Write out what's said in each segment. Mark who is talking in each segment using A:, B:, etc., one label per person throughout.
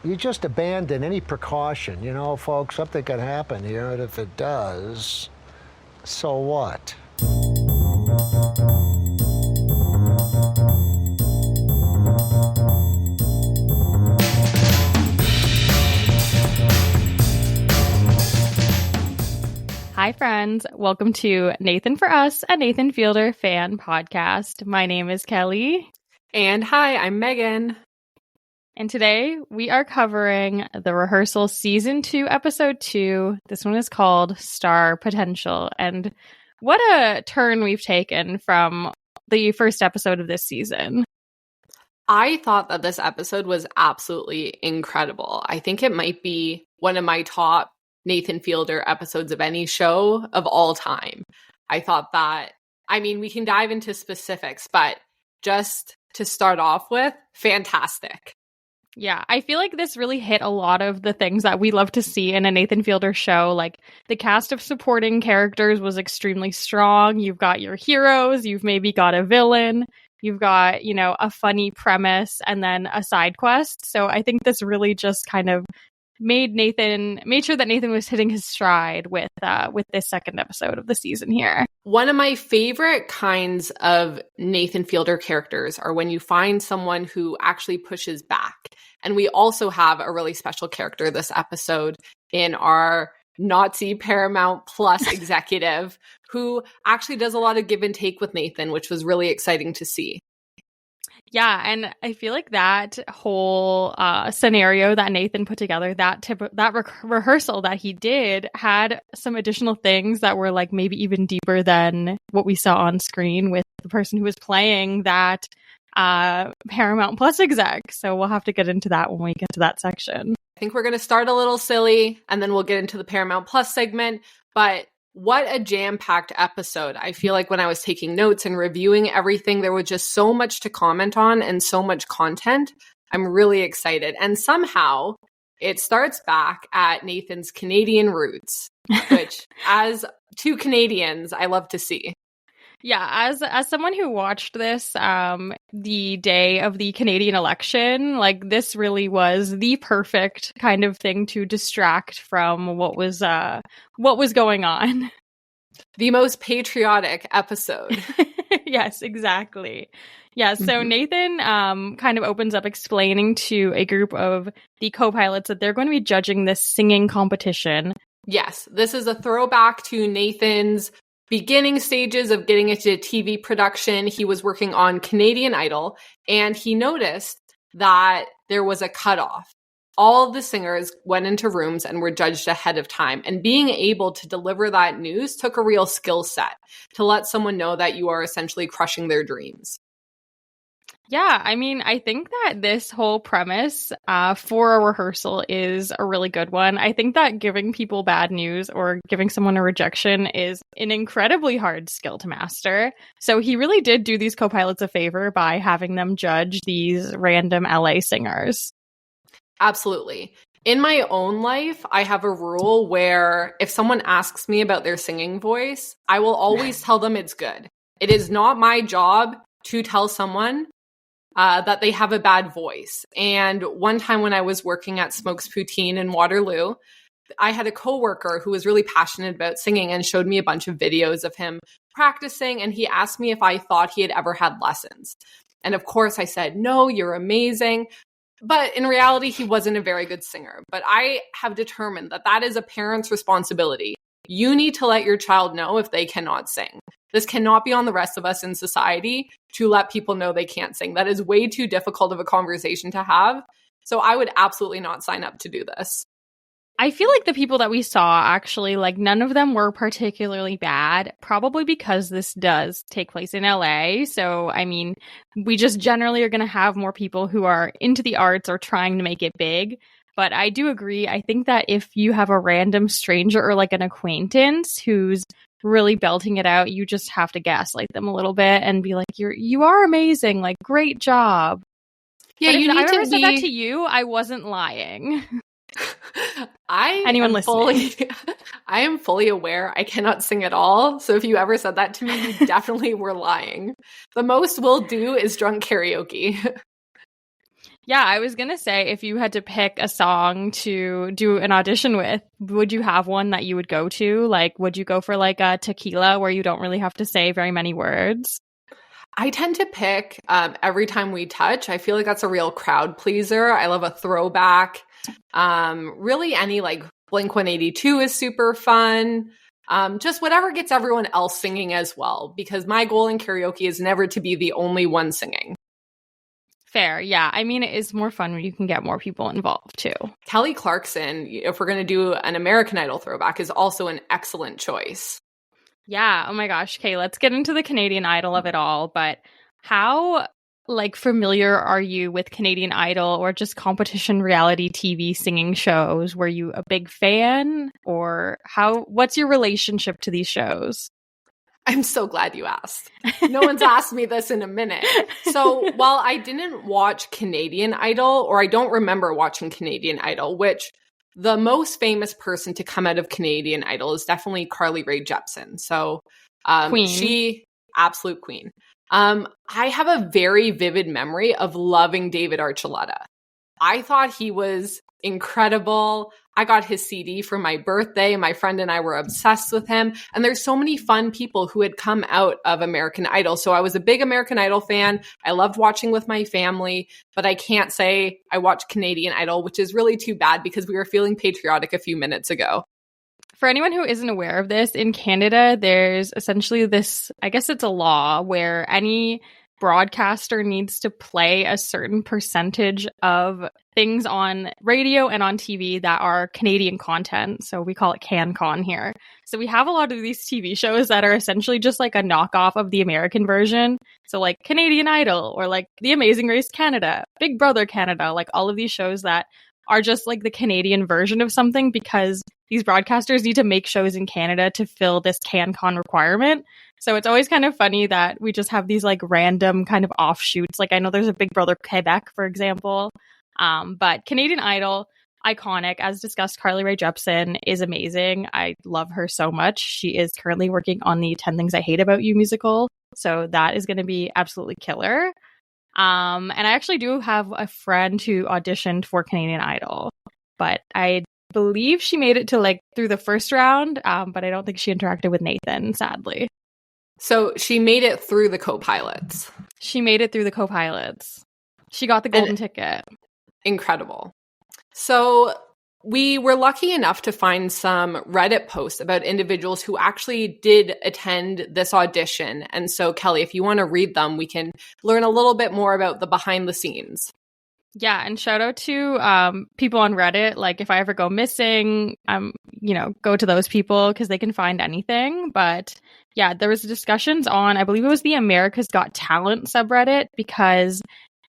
A: you just abandon any precaution. You know, folks, something could happen here, and if it does, so what?
B: Hi, friends. Welcome to Nathan for Us, a Nathan Fielder fan podcast. My name is Kelly.
C: And hi, I'm Megan.
B: And today we are covering the Rehearsal Season 2, Episode 2. This one is called Star Potential. And what a turn we've taken from the first episode of this season.
C: I thought that this episode was absolutely incredible. I think it might be one of my top Nathan Fielder episodes of any show of all time. I thought that, I mean, we can dive into specifics, but just to start off with, fantastic.
B: Yeah, I feel like this really hit a lot of the things that we love to see in a Nathan Fielder show. Like, the cast of supporting characters was extremely strong. You've got your heroes, you've maybe got a villain, you've got, you know, a funny premise, and then a side quest. So I think this really just kind of made sure that Nathan was hitting his stride with this second episode of the season here.
C: One of my favorite kinds of Nathan Fielder characters are when you find someone who actually pushes back. And we also have a really special character this episode in our Nazi Paramount Plus executive who actually does a lot of give and take with Nathan, which was really exciting to see.
B: Yeah, and I feel like that whole scenario that Nathan put together, that rehearsal that he did, had some additional things that were like maybe even deeper than what we saw on screen with the person who was playing that Paramount Plus exec. So we'll have to get into that when we get to that section.
C: I think we're going to start a little silly, and then we'll get into the Paramount Plus segment, but what a jam-packed episode. I feel like when I was taking notes and reviewing everything, there was just so much to comment on and so much content. I'm really excited. And somehow it starts back at Nathan's Canadian roots, which as two Canadians, I love to see.
B: Yeah, as someone who watched this the day of the Canadian election, like this really was the perfect kind of thing to distract from what was going on.
C: The most patriotic episode.
B: Yes, exactly. Yeah, so Nathan kind of opens up explaining to a group of the co-pilots that they're going to be judging this singing competition.
C: Yes, this is a throwback to Nathan's beginning stages of getting into TV production. He was working on Canadian Idol, and he noticed that there was a cutoff. All of the singers went into rooms and were judged ahead of time. And being able to deliver that news took a real skill set to let someone know that you are essentially crushing their dreams.
B: Yeah, I mean, I think that this whole premise for a rehearsal is a really good one. I think that giving people bad news or giving someone a rejection is an incredibly hard skill to master. So he really did do these co-pilots a favor by having them judge these random LA singers.
C: Absolutely. In my own life, I have a rule where if someone asks me about their singing voice, I will always tell them it's good. It is not my job to tell someone that they have a bad voice. And one time when I was working at Smokes Poutine in Waterloo, I had a coworker who was really passionate about singing and showed me a bunch of videos of him practicing. And he asked me if I thought he had ever had lessons. And of course I said, no, you're amazing. But in reality, he wasn't a very good singer. But I have determined that that is a parent's responsibility. You need to let your child know if they cannot sing. This cannot be on the rest of us in society to let people know they can't sing. That is way too difficult of a conversation to have. So I would absolutely not sign up to do this.
B: I feel like the people that we saw, actually, like, none of them were particularly bad, probably because this does take place in LA. So, I mean, we just generally are going to have more people who are into the arts or trying to make it big. But I do agree. I think that if you have a random stranger or like an acquaintance who's really belting it out, you just have to gaslight them a little bit and be like, you are amazing, like, great job.
C: Yeah,
B: but
C: you
B: if
C: need
B: I ever
C: to
B: said that to you, I wasn't lying. I
C: am fully aware I cannot sing at all. So if you ever said that to me, you definitely were lying. The most we'll do is drunk karaoke.
B: Yeah, I was gonna say, if you had to pick a song to do an audition with, would you have one that you would go to? Like, would you go for like a Tequila where you don't really have to say very many words?
C: I tend to pick Every Time We Touch. I feel like that's a real crowd pleaser. I love a throwback. Really any like Blink-182 is super fun. Just whatever gets everyone else singing as well, because my goal in karaoke is never to be the only one singing.
B: Fair, yeah. I mean, it is more fun when you can get more people involved too.
C: Kelly Clarkson, if we're going to do an American Idol throwback, is also an excellent choice.
B: Yeah, oh my gosh. Okay, let's get into the Canadian Idol of it all. But how like familiar are you with Canadian Idol or just competition reality TV singing shows? Were you a big fan, or what's your relationship to these shows?
C: I'm so glad you asked. No one's asked me this in a minute. So while I didn't watch Canadian Idol, or I don't remember watching Canadian Idol, which the most famous person to come out of Canadian Idol is definitely Carly Rae Jepsen. So
B: Queen.
C: she, absolute queen. I have a very vivid memory of loving David Archuleta. I thought he was incredible. I got his CD for my birthday. My friend and I were obsessed with him. And there's so many fun people who had come out of American Idol. So I was a big American Idol fan. I loved watching with my family, but I can't say I watched Canadian Idol, which is really too bad because we were feeling patriotic a few minutes ago.
B: For anyone who isn't aware of this, in Canada, there's essentially this, I guess it's a law where any broadcaster needs to play a certain percentage of things on radio and on TV that are Canadian content. So we call it CanCon here. So we have a lot of these TV shows that are essentially just like a knockoff of the American version. So like Canadian Idol or like The Amazing Race Canada, Big Brother Canada, like all of these shows that are just like the Canadian version of something because these broadcasters need to make shows in Canada to fill this CanCon requirement. So it's always kind of funny that we just have these like random kind of offshoots. Like I know there's a Big Brother Quebec, for example. But Canadian Idol, iconic. As discussed, Carly Rae Jepsen is amazing. I love her so much. She is currently working on the 10 Things I Hate About You musical. So that is going to be absolutely killer. And I actually do have a friend who auditioned for Canadian Idol, but I believe she made it to like through the first round, but I don't think she interacted with Nathan, sadly.
C: So she made it through the co-pilots.
B: She made it through the co-pilots. She got the golden ticket.
C: Incredible. So we were lucky enough to find some Reddit posts about individuals who actually did attend this audition. And so, Kelly, if you want to read them, we can learn a little bit more about the behind the scenes.
B: Yeah, and shout out to people on Reddit. Like if I ever go missing, go to those people because they can find anything. But yeah, there was discussions on, I believe it was the America's Got Talent subreddit, because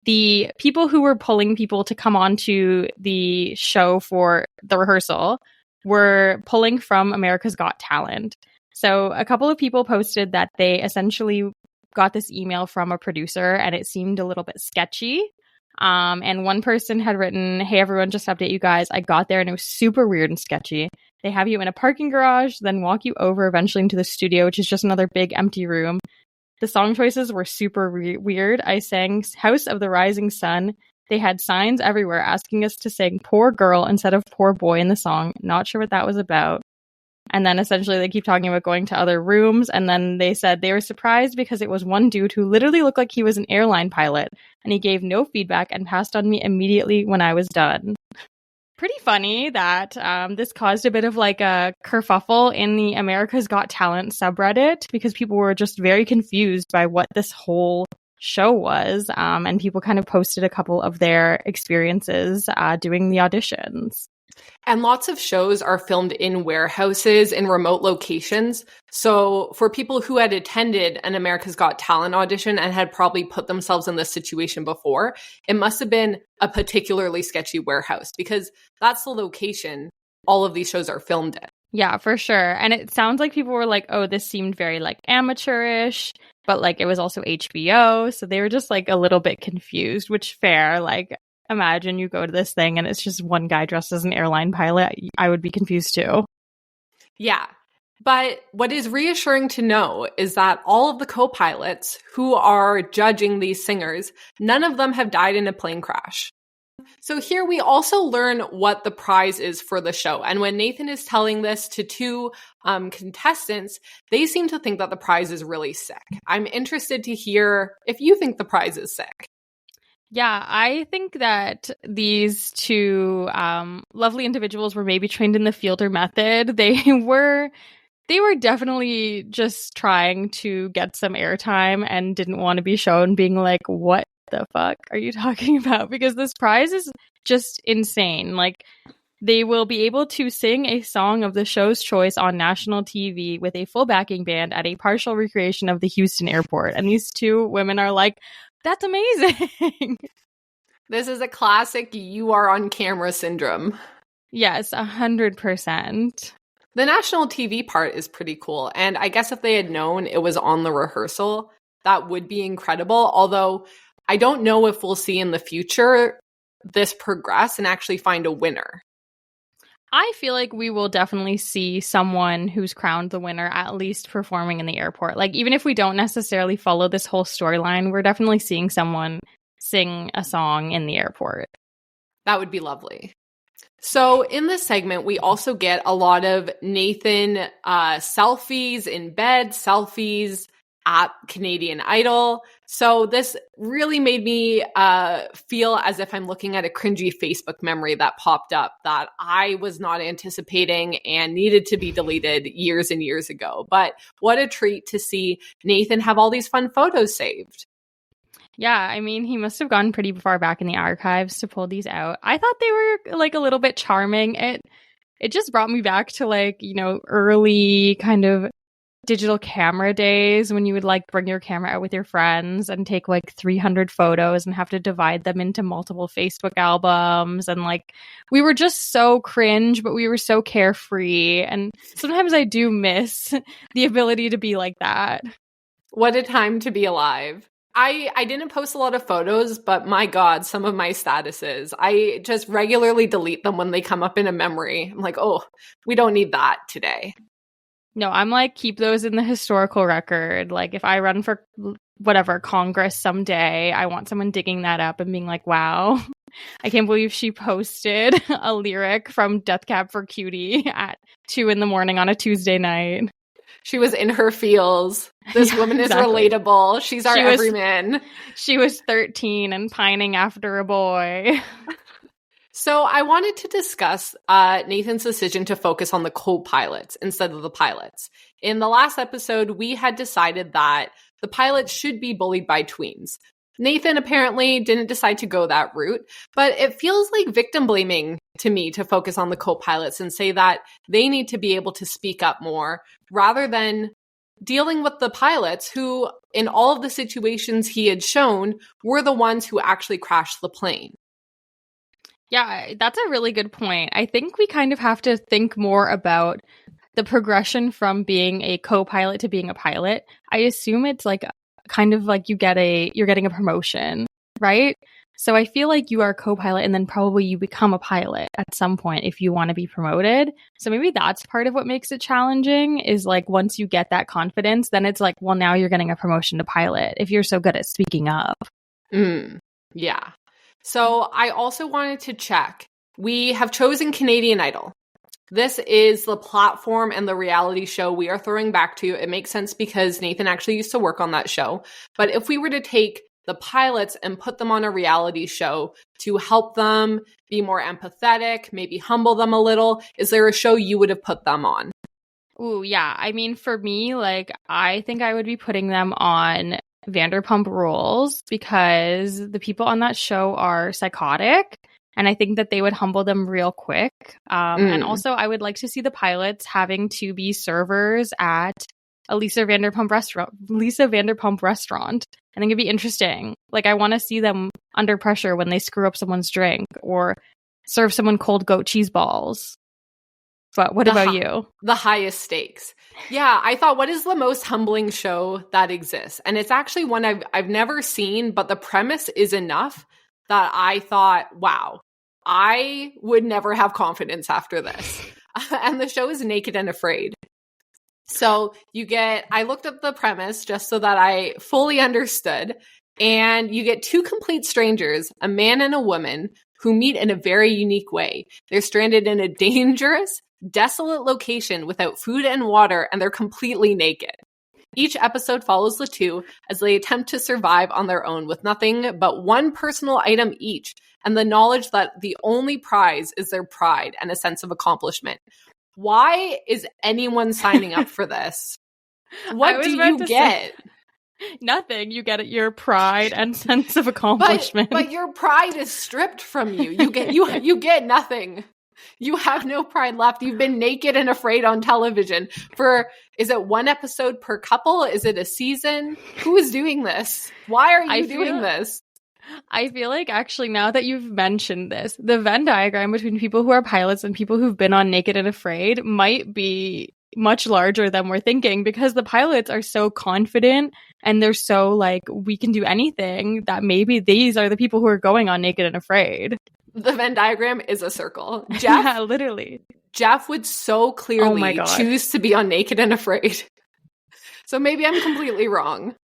B: the people who were pulling people to come on to the show for the rehearsal were pulling from America's Got Talent. So a couple of people posted that they essentially got this email from a producer and it seemed a little bit sketchy. And one person had written, "Hey everyone, just to update you guys, I got there and it was super weird and sketchy. They have you in a parking garage, then walk you over eventually into the studio, which is just another big empty room. The song choices were super weird. I sang House of the Rising Sun. They had signs everywhere asking us to sing Poor Girl instead of Poor Boy in the song. Not sure what that was about." And then essentially they keep talking about going to other rooms. And then they said they were surprised because it was one dude who literally looked like he was an airline pilot. And he gave no feedback and passed on me immediately when I was done. Pretty funny that this caused a bit of like a kerfuffle in the America's Got Talent subreddit because people were just very confused by what this whole show was. And people kind of posted a couple of their experiences doing the auditions.
C: And lots of shows are filmed in warehouses in remote locations. So for people who had attended an America's Got Talent audition and had probably put themselves in this situation before, it must have been a particularly sketchy warehouse because that's the location all of these shows are filmed in.
B: Yeah, for sure. And it sounds like people were like, oh, this seemed very like amateurish, but like it was also HBO. So they were just like a little bit confused, which fair, like imagine you go to this thing and it's just one guy dressed as an airline pilot. I would be confused too.
C: Yeah. But what is reassuring to know is that all of the co-pilots who are judging these singers, none of them have died in a plane crash. So here we also learn what the prize is for the show. And when Nathan is telling this to two contestants, they seem to think that the prize is really sick. I'm interested to hear if you think the prize is sick.
B: Yeah, I think that these two lovely individuals were maybe trained in the Fielder method. They were definitely just trying to get some airtime and didn't want to be shown being like, what the fuck are you talking about? Because this prize is just insane. Like, they will be able to sing a song of the show's choice on national TV with a full backing band at a partial recreation of the Houston airport. And these two women are like, that's amazing.
C: This is a classic you are on camera syndrome.
B: Yes, 100%.
C: The national TV part is pretty cool. And I guess if they had known it was on the rehearsal, that would be incredible. Although I don't know if we'll see in the future this progress and actually find a winner.
B: I feel like we will definitely see someone who's crowned the winner at least performing in the airport. Like, even if we don't necessarily follow this whole storyline, we're definitely seeing someone sing a song in the airport.
C: That would be lovely. So in this segment, we also get a lot of Nathan selfies in bed, selfies at Canadian Idol. So this really made me feel as if I'm looking at a cringy Facebook memory that popped up that I was not anticipating and needed to be deleted years and years ago. But what a treat to see Nathan have all these fun photos saved.
B: Yeah, I mean, he must have gone pretty far back in the archives to pull these out. I thought they were like a little bit charming. It just brought me back to like, you know, early kind of digital camera days when you would like bring your camera out with your friends and take like 300 photos and have to divide them into multiple Facebook albums. And like, we were just so cringe, but we were so carefree. And sometimes I do miss the ability to be like that.
C: What a time to be alive. I didn't post a lot of photos, but my God, some of my statuses, I just regularly delete them when they come up in a memory. I'm like, oh, we don't need that today.
B: No, I'm like, keep those in the historical record. Like, if I run for whatever Congress someday, I want someone digging that up and being like, wow, I can't believe she posted a lyric from Death Cab for Cutie at 2 a.m. on a Tuesday night.
C: She was in her feels. This woman is relatable. She's our everyman.
B: She was 13 and pining after a boy.
C: So I wanted to discuss Nathan's decision to focus on the co-pilots instead of the pilots. In the last episode, we had decided that the pilots should be bullied by tweens. Nathan apparently didn't decide to go that route, but it feels like victim blaming to me to focus on the co-pilots and say that they need to be able to speak up more rather than dealing with the pilots who, in all of the situations he had shown, were the ones who actually crashed the plane.
B: Yeah, that's a really good point. I think we kind of have to think more about the progression from being a co-pilot to being a pilot. I assume it's like kind of like you're getting a promotion, right? So I feel like you are a co-pilot and then probably you become a pilot at some point if you want to be promoted. So maybe that's part of what makes it challenging is like once you get that confidence, then it's like, well, now you're getting a promotion to pilot if you're so good at speaking up.
C: Yeah. So I also wanted to check. We have chosen Canadian Idol. This is the platform and the reality show we are throwing back to. It makes sense because Nathan actually used to work on that show. But if we were to take the pilots and put them on a reality show to help them be more empathetic, maybe humble them a little, is there a show you would have put them on?
B: Ooh, yeah. I mean, for me, like, I think I would be putting them on Vanderpump Rules because the people on that show are psychotic. And I think that they would humble them real quick. And also, I would like to see the pilots having to be servers at a Lisa Vanderpump restaurant. I think it'd be interesting. Like, I want to see them under pressure when they screw up someone's drink or serve someone cold goat cheese balls. But what about you?
C: The highest stakes. Yeah, I thought, what is the most humbling show that exists? And it's actually one I've never seen, but the premise is enough that I thought, wow, I would never have confidence after this. And the show is Naked and Afraid. So I looked up the premise just so that I fully understood. And you get two complete strangers, a man and a woman, who meet in a very unique way. They're stranded in a dangerous, desolate location without food and water, and they're completely naked. Each episode follows the two as they attempt to survive on their own with nothing but one personal item each, and the knowledge that the only prize is their pride and a sense of accomplishment. Why is anyone signing up for this? What do you get?
B: Nothing. You get your pride and sense of accomplishment.
C: But your pride is stripped from you. You get nothing. You have no pride left. You've been naked and afraid on television for, is it one episode per couple? Is it a season? Who is doing this? Why are you doing this?
B: I feel like actually now that you've mentioned this, the Venn diagram between people who are pilots and people who've been on Naked and Afraid might be much larger than we're thinking, because the pilots are so confident and they're so like, we can do anything, that maybe these are the people who are going on Naked and Afraid.
C: The Venn diagram is a circle. Jeff,
B: yeah, literally.
C: Jeff would so clearly choose to be on Naked and Afraid. So maybe I'm completely wrong.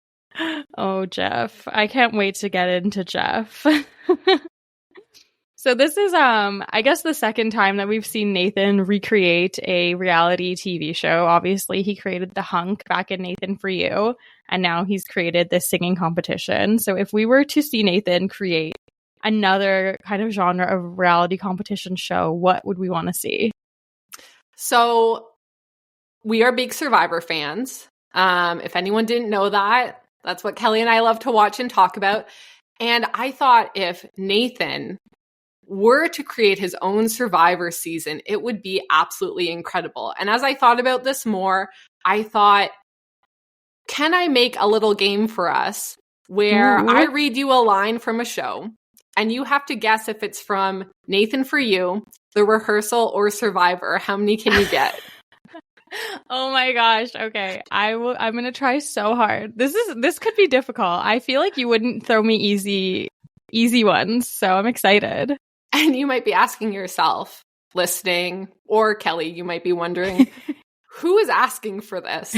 B: Oh, Jeff. I can't wait to get into Jeff. So this is, I guess, the second time that we've seen Nathan recreate a reality TV show. Obviously, he created The Hunk back in Nathan For You, and now he's created this singing competition. So if we were to see Nathan create another kind of genre of reality competition show, what would we want to see?
C: So we are big Survivor fans. If anyone didn't know that, that's what Kelly and I love to watch and talk about. And I thought if Nathan were to create his own Survivor season, it would be absolutely incredible. And as I thought about this more, I thought, can I make a little game for us where I read you a line from a show and you have to guess if it's from Nathan For You, The Rehearsal, or Survivor? How many can you get?
B: Oh my gosh. Okay. I'm going to try so hard. This could be difficult. I feel like you wouldn't throw me easy ones, so I'm excited.
C: And you might be asking yourself, listening, or Kelly, you might be wondering, who is asking for this?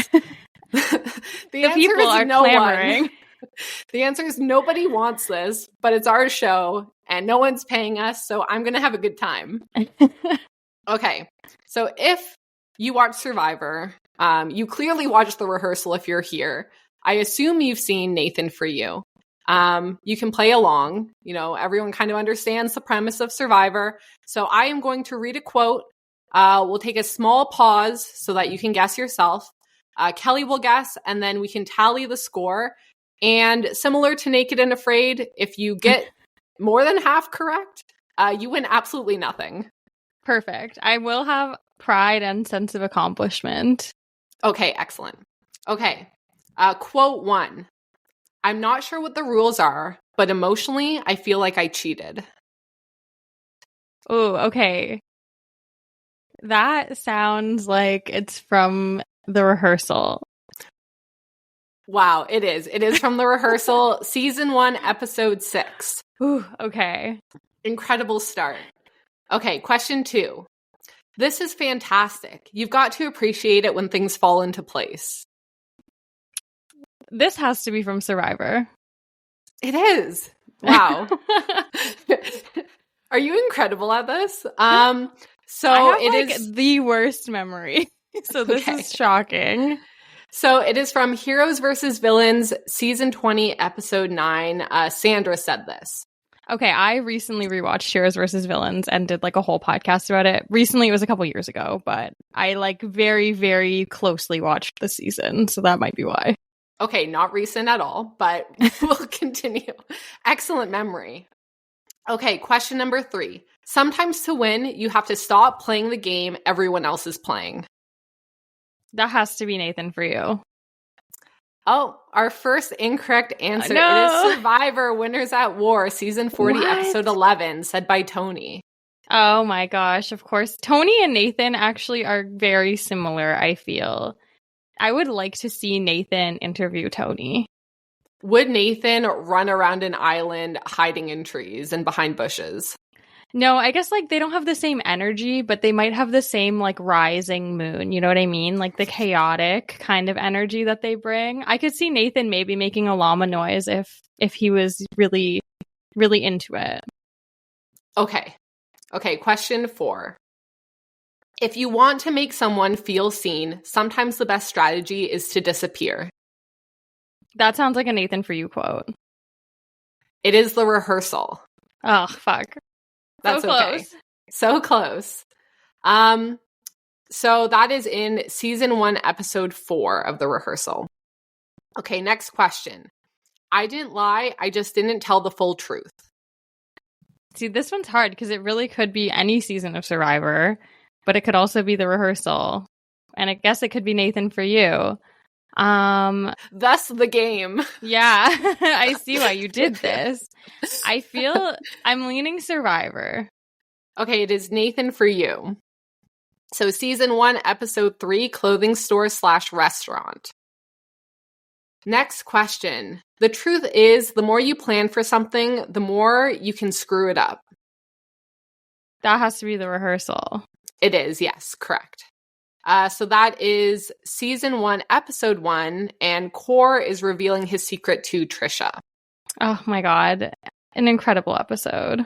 C: The answer
B: people
C: is
B: are
C: no
B: clamoring.
C: one. The answer is nobody wants this, but it's our show and no one's paying us, so I'm going to have a good time. Okay. So if you watch Survivor, you clearly watched The Rehearsal if you're here. I assume you've seen Nathan For You. You can play along. You know, everyone kind of understands the premise of Survivor. So I am going to read a quote. We'll take a small pause so that you can guess yourself. Kelly will guess, and then we can tally the score. And similar to Naked and Afraid, if you get more than half correct, you win absolutely nothing.
B: Perfect. I will have pride and sense of accomplishment.
C: Okay, excellent. Okay. Quote 1. I'm not sure what the rules are, but emotionally, I feel like I cheated.
B: Oh, okay. That sounds like it's from The Rehearsal.
C: Wow, it is. It is from The Rehearsal, Season 1, Episode 6.
B: Ooh, okay.
C: Incredible start. Okay, question 2. This is fantastic. You've got to appreciate it when things fall into place.
B: This has to be from Survivor.
C: It is. Wow. Are you incredible at this? So
B: I have,
C: it is
B: the worst memory. So this is shocking.
C: So it is from Heroes versus Villains, Season 20, Episode 9. Sandra said this.
B: Okay, I recently rewatched Heroes versus Villains and did like a whole podcast about it. Recently, it was a couple years ago, but I like very, very closely watched the season, so that might be why.
C: Okay, not recent at all, but we'll continue. Excellent memory. Okay, question number 3. Sometimes to win, you have to stop playing the game everyone else is playing.
B: That has to be Nathan For You.
C: Oh, our first incorrect answer.
B: No.
C: It is Survivor Winners at War, Season 40,
B: What?
C: Episode 11, said by Tony.
B: Oh my gosh, of course. Tony and Nathan actually are very similar, I feel. I would like to see Nathan interview Tony.
C: Would Nathan run around an island hiding in trees and behind bushes?
B: No, I guess like they don't have the same energy, but they might have the same like rising moon. You know what I mean? Like the chaotic kind of energy that they bring. I could see Nathan maybe making a llama noise if he was really, really into it.
C: Okay. Okay, question 4. If you want to make someone feel seen, sometimes the best strategy is to disappear.
B: That sounds like a Nathan For You quote.
C: It is the rehearsal.
B: Oh, fuck.
C: That's
B: so
C: okay.
B: close.
C: So close. So that is in season 1, episode 4 of the rehearsal. Okay, next question. I didn't lie, I just didn't tell the full truth.
B: See, this one's hard because it really could be any season of Survivor, but it could also be the rehearsal. And I guess it could be Nathan For You.
C: Thus the game.
B: Yeah, I see why you did this. I feel I'm leaning Survivor.
C: Okay, it is Nathan For You. So season 1, episode 3, clothing store / restaurant. Next question. The truth is, the more you plan for something, the more you can screw it up.
B: That has to be the rehearsal.
C: It is, yes, correct. So that is season 1, episode 1, and Core is revealing his secret to Trisha.
B: Oh my God. An incredible episode.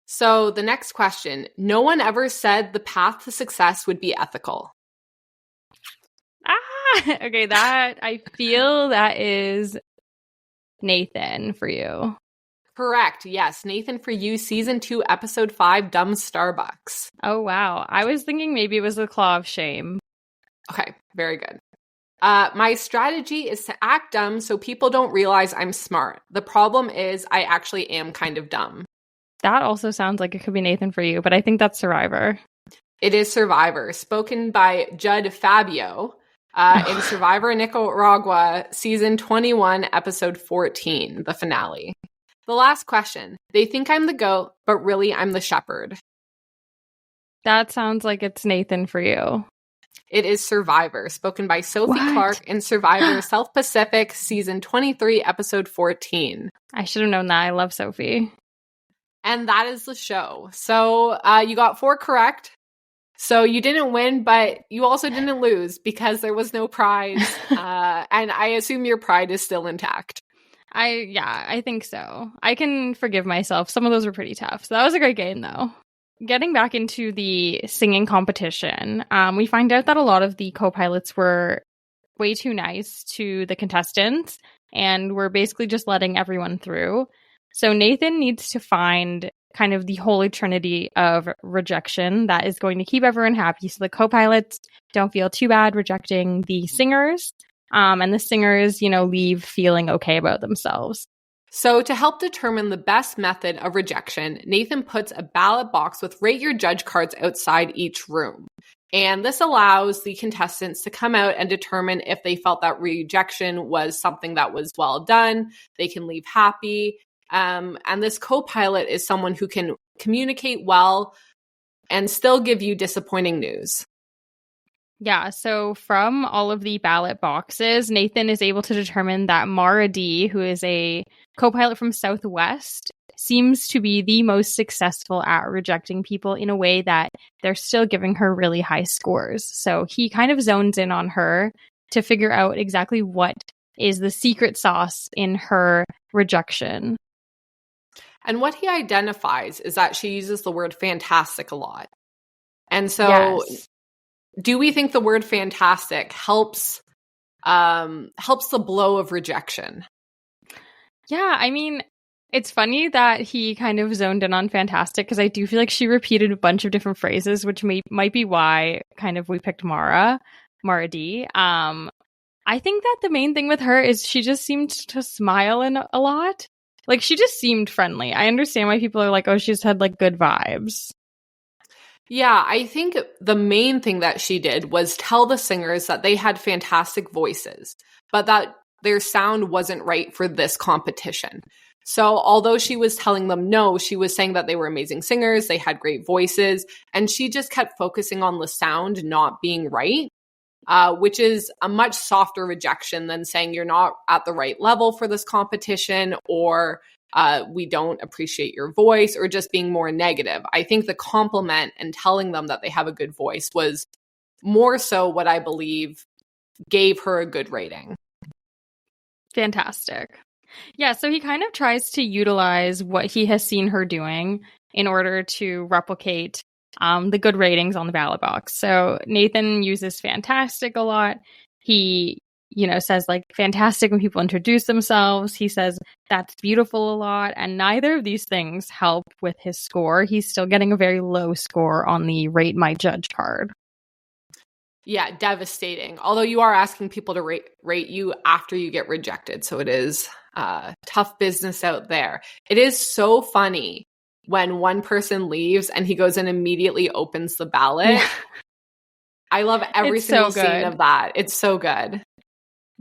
C: So the next question. No one ever said the path to success would be ethical.
B: Okay, that I feel that is Nathan For You.
C: Correct, yes. Nathan For You, season 2, episode 5, Dumb Starbucks.
B: Oh, wow. I was thinking maybe it was the Claw of Shame.
C: Okay, very good. My strategy is to act dumb so people don't realize I'm smart. The problem is I actually am kind of dumb.
B: That also sounds like it could be Nathan For You, but I think that's Survivor.
C: It is Survivor, spoken by Judd Fabio in Survivor Nicaragua, season 21, episode 14, the finale. The last question. They think I'm the goat, but really I'm the shepherd.
B: That sounds like it's Nathan For You.
C: It is Survivor, spoken by Sophie Clark in Survivor South Pacific, season 23, episode 14.
B: I should have known that. I love Sophie.
C: And that is the show. So you got 4 correct. So you didn't win, but you also didn't lose because there was no prize. And I assume your pride is still intact.
B: I think so. I can forgive myself. Some of those were pretty tough. So that was a great game, though. Getting back into the singing competition, we find out that a lot of the co-pilots were way too nice to the contestants and were basically just letting everyone through. So Nathan needs to find kind of the holy trinity of rejection that is going to keep everyone happy. So the co-pilots don't feel too bad rejecting the singers. And the singers, leave feeling okay about themselves.
C: So to help determine the best method of rejection, Nathan puts a ballot box with rate your judge cards outside each room. And this allows the contestants to come out and determine if they felt that rejection was something that was well done. They can leave happy. And this co-pilot is someone who can communicate well and still give you disappointing news.
B: Yeah, so from all of the ballot boxes, Nathan is able to determine that Mara D, who is a co-pilot from Southwest, seems to be the most successful at rejecting people in a way that they're still giving her really high scores. So he kind of zones in on her to figure out exactly what is the secret sauce in her rejection.
C: And what he identifies is that she uses the word fantastic a lot. And so
B: Yes.
C: Do we think the word fantastic helps the blow of rejection?
B: Yeah, I mean, it's funny that he kind of zoned in on fantastic because I do feel like she repeated a bunch of different phrases, which might be why kind of we picked Mara D. I think that the main thing with her is she just seemed to smile in a lot. Like, she just seemed friendly. I understand why people are like, oh, she's had like good vibes.
C: Yeah, I think the main thing that she did was tell the singers that they had fantastic voices, but that their sound wasn't right for this competition. So although she was telling them no, she was saying that they were amazing singers, they had great voices, and she just kept focusing on the sound not being right, which is a much softer rejection than saying you're not at the right level for this competition, or we don't appreciate your voice, or just being more negative. I think the compliment and telling them that they have a good voice was more so what I believe gave her a good rating.
B: Fantastic. Yeah, so he kind of tries to utilize what he has seen her doing in order to replicate the good ratings on the ballot box. So Nathan uses fantastic a lot. He, says like fantastic when people introduce themselves. He says that's beautiful a lot. And neither of these things help with his score. He's still getting a very low score on the Rate My Judge card.
C: Yeah, devastating. Although you are asking people to rate you after you get rejected. So it is tough business out there. It is so funny when one person leaves and he goes and immediately opens the ballot. Yeah. I love every single scene of that. It's so good.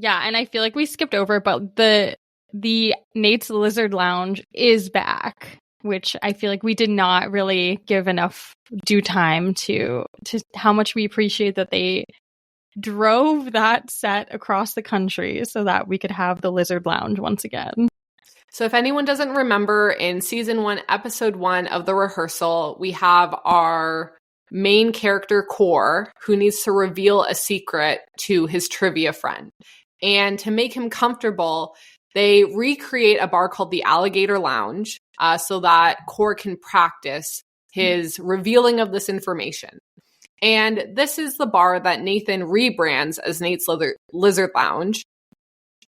B: Yeah, and I feel like we skipped over, but the Nate's Lizard Lounge is back, which I feel like we did not really give enough due time to how much we appreciate that they drove that set across the country so that we could have the Lizard Lounge once again.
C: So if anyone doesn't remember, in season 1, episode 1 of the rehearsal, we have our main character, Core, who needs to reveal a secret to his trivia friend. And to make him comfortable, they recreate a bar called the Alligator Lounge so that Core can practice his revealing of this information. And this is the bar that Nathan rebrands as Nate's Lizard Lounge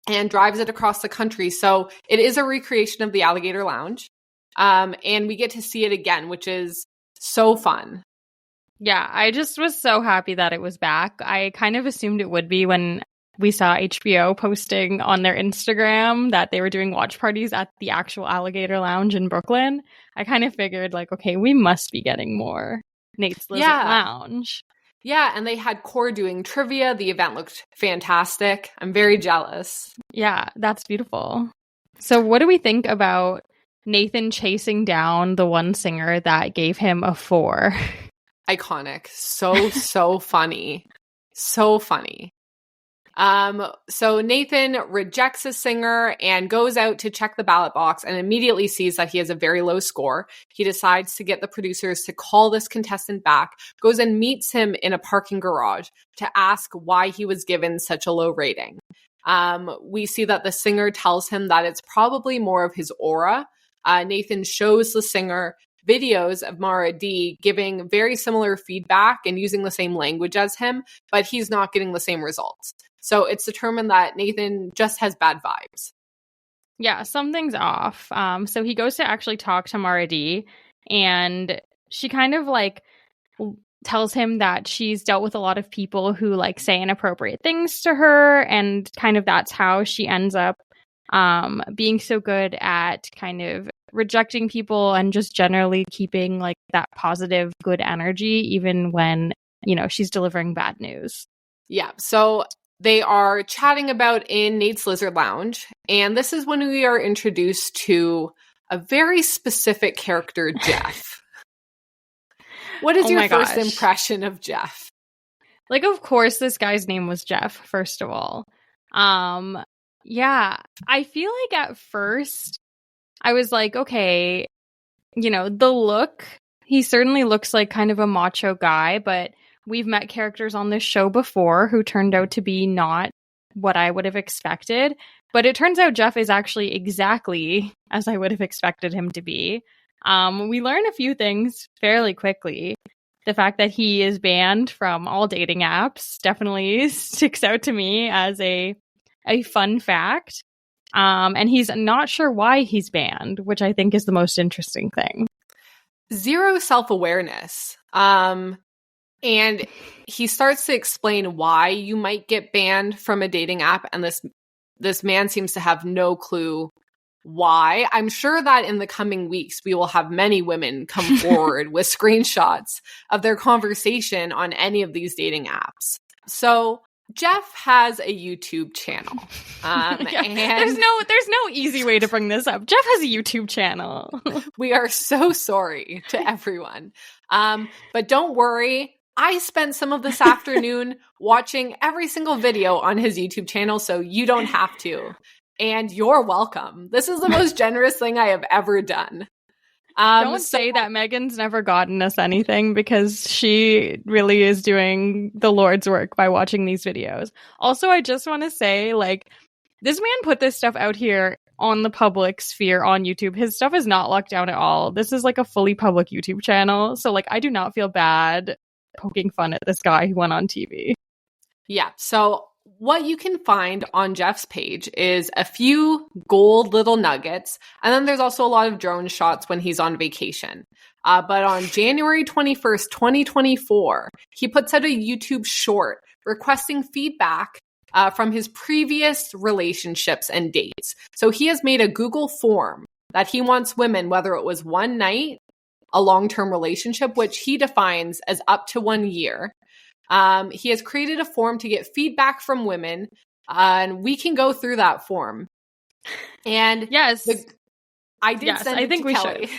C: and drives it across the country. So it is a recreation of the Alligator Lounge. And we get to see it again, which is so fun.
B: Yeah, I just was so happy that it was back. I kind of assumed it would be when we saw HBO posting on their Instagram that they were doing watch parties at the actual Alligator Lounge in Brooklyn. I kind of figured like, okay, we must be getting more Nate's Lizard Lounge.
C: Yeah, and they had Core doing trivia. The event looked fantastic. I'm very jealous.
B: Yeah, that's beautiful. So what do we think about Nathan chasing down the one singer that gave him a 4?
C: Iconic. So funny. So funny. So Nathan rejects a singer and goes out to check the ballot box and immediately sees that he has a very low score. He decides to get the producers to call this contestant back, goes and meets him in a parking garage to ask why he was given such a low rating. We see that the singer tells him that it's probably more of his aura. Nathan shows the singer videos of Mara D giving very similar feedback and using the same language as him, but he's not getting the same results. So it's determined that Nathan just has bad vibes.
B: Yeah, something's off. So he goes to actually talk to Mara D, and she kind of like tells him that she's dealt with a lot of people who like say inappropriate things to her, and kind of that's how she ends up being so good at kind of rejecting people and just generally keeping like that positive, good energy, even when, she's delivering bad news.
C: Yeah. So they are chatting about in Nate's Lizard Lounge. And this is when we are introduced to a very specific character, Jeff. What is your first impression of Jeff?
B: Like, of course, this guy's name was Jeff, first of all. Yeah, I feel like at first I was like, okay, the look, he certainly looks like kind of a macho guy, but we've met characters on this show before who turned out to be not what I would have expected. But it turns out Jeff is actually exactly as I would have expected him to be. We learn a few things fairly quickly. The fact that he is banned from all dating apps definitely sticks out to me as a fun fact. And he's not sure why he's banned, which I think is the most interesting thing.
C: Zero self-awareness. And he starts to explain why you might get banned from a dating app. And this man seems to have no clue why. I'm sure that in the coming weeks, we will have many women come forward with screenshots of their conversation on any of these dating apps. So Jeff has a YouTube channel. And
B: there's no easy way to bring this up. Jeff has a YouTube channel.
C: We are so sorry to everyone. But don't worry. I spent some of this afternoon watching every single video on his YouTube channel, so you don't have to. And you're welcome. This is the most generous thing I have ever done.
B: Don't say that Megan's never gotten us anything, because she really is doing the Lord's work by watching these videos. Also, I just want to say, like, this man put this stuff out here on the public sphere on YouTube. His stuff is not locked down at all. This is like a fully public YouTube channel. So like I do not feel bad poking fun at this guy who went on TV.
C: Yeah. So what you can find on Jeff's page is a few gold little nuggets. And then there's also a lot of drone shots when he's on vacation. But on January 21st, 2024, he puts out a YouTube short requesting feedback from his previous relationships and dates. So he has made a Google form that he wants women, whether it was one night, a long-term relationship, which he defines as up to 1 year. He has created a form to get feedback from women, and we can go through that form. And
B: yes,
C: I think we
B: should.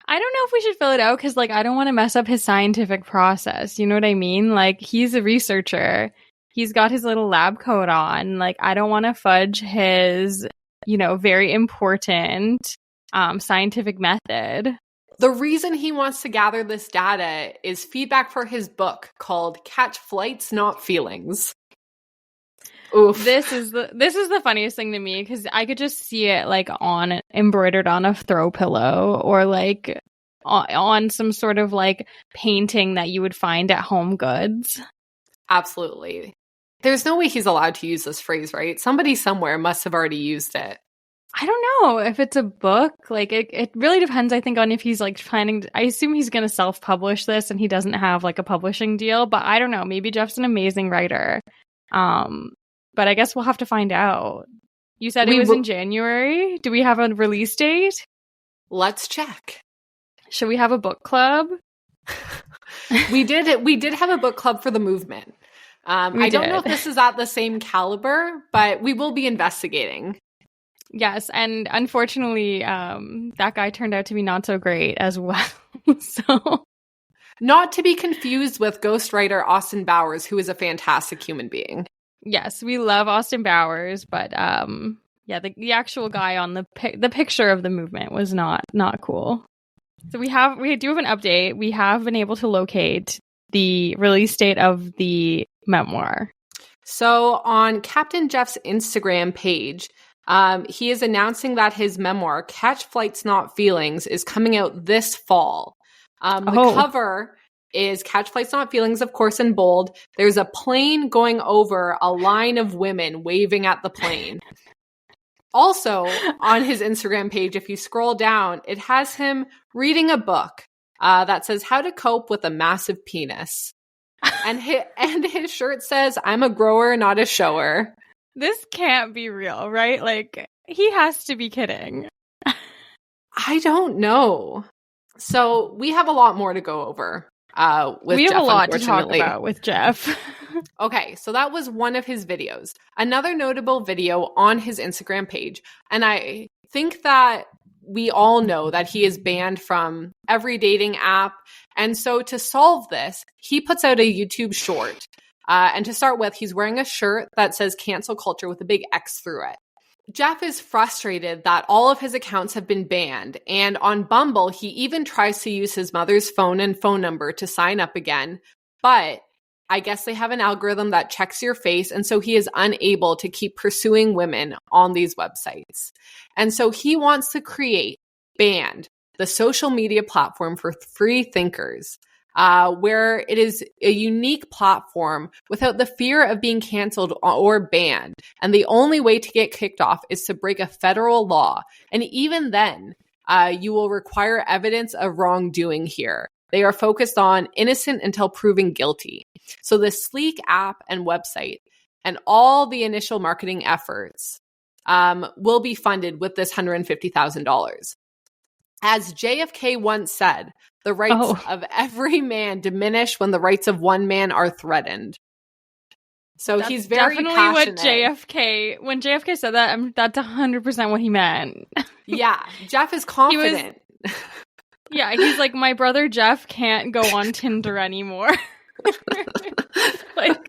B: I don't know if we should fill it out because, like, I don't want to mess up his scientific process. You know what I mean? Like, he's a researcher. He's got his little lab coat on. Like, I don't want to fudge his, very important scientific method.
C: The reason he wants to gather this data is feedback for his book called Catch Flights, Not Feelings. Oof.
B: This is the funniest thing to me because I could just see it like embroidered on a throw pillow or like on some sort of like painting that you would find at Home Goods.
C: Absolutely. There's no way he's allowed to use this phrase, right? Somebody somewhere must have already used it.
B: I don't know if it's a book. Like it really depends, I think, on if he's like planning. I assume he's going to self-publish this and he doesn't have like a publishing deal, but I don't know. Maybe Jeff's an amazing writer. But I guess we'll have to find out. You said it was in January. Do we have a release date?
C: Let's check.
B: Should we have a book club?
C: We did have a book club for the movement. I don't know if this is at the same caliber, but we will be investigating.
B: Yes, and unfortunately, that guy turned out to be not so great as well. So,
C: not to be confused with ghostwriter Austin Bowers, who is a fantastic human being.
B: Yes, we love Austin Bowers, but the actual guy on the picture of the movement was not cool. So we do have an update. We have been able to locate the release date of the memoir.
C: So on Captain Jeff's Instagram page, he is announcing that his memoir, Catch Flights Not Feelings, is coming out this fall. The cover is Catch Flights Not Feelings, of course, in bold. There's a plane going over a line of women waving at the plane. Also, on his Instagram page, if you scroll down, it has him reading a book that says How to Cope with a Massive Penis. And his shirt says, I'm a grower, not a shower.
B: This can't be real, right? Like, he has to be kidding.
C: I don't know. So we have a lot more to go over. We have
B: a lot to talk about with Jeff.
C: Okay, so that was one of his videos. Another notable video on his Instagram page, and I think that we all know that he is banned from every dating app. And so to solve this, he puts out a YouTube short. And to start with, he's wearing a shirt that says cancel culture with a big X through it. Jeff is frustrated that all of his accounts have been banned, and on Bumble, he even tries to use his mother's phone and phone number to sign up again, but I guess they have an algorithm that checks your face, and so he is unable to keep pursuing women on these websites. And so he wants to create Band, the social media platform for free thinkers, where it is a unique platform without the fear of being canceled or banned. And the only way to get kicked off is to break a federal law. And even then, you will require evidence of wrongdoing here. They are focused on innocent until proven guilty. So the sleek app and website and all the initial marketing efforts will be funded with this $150,000. As JFK once said, the rights of every man diminish when the rights of one man are threatened. So that's he's very
B: definitely
C: passionate.
B: When JFK said that, that's 100% what he meant.
C: Yeah, Jeff is confident.
B: He's like, my brother Jeff can't go on Tinder anymore. Like,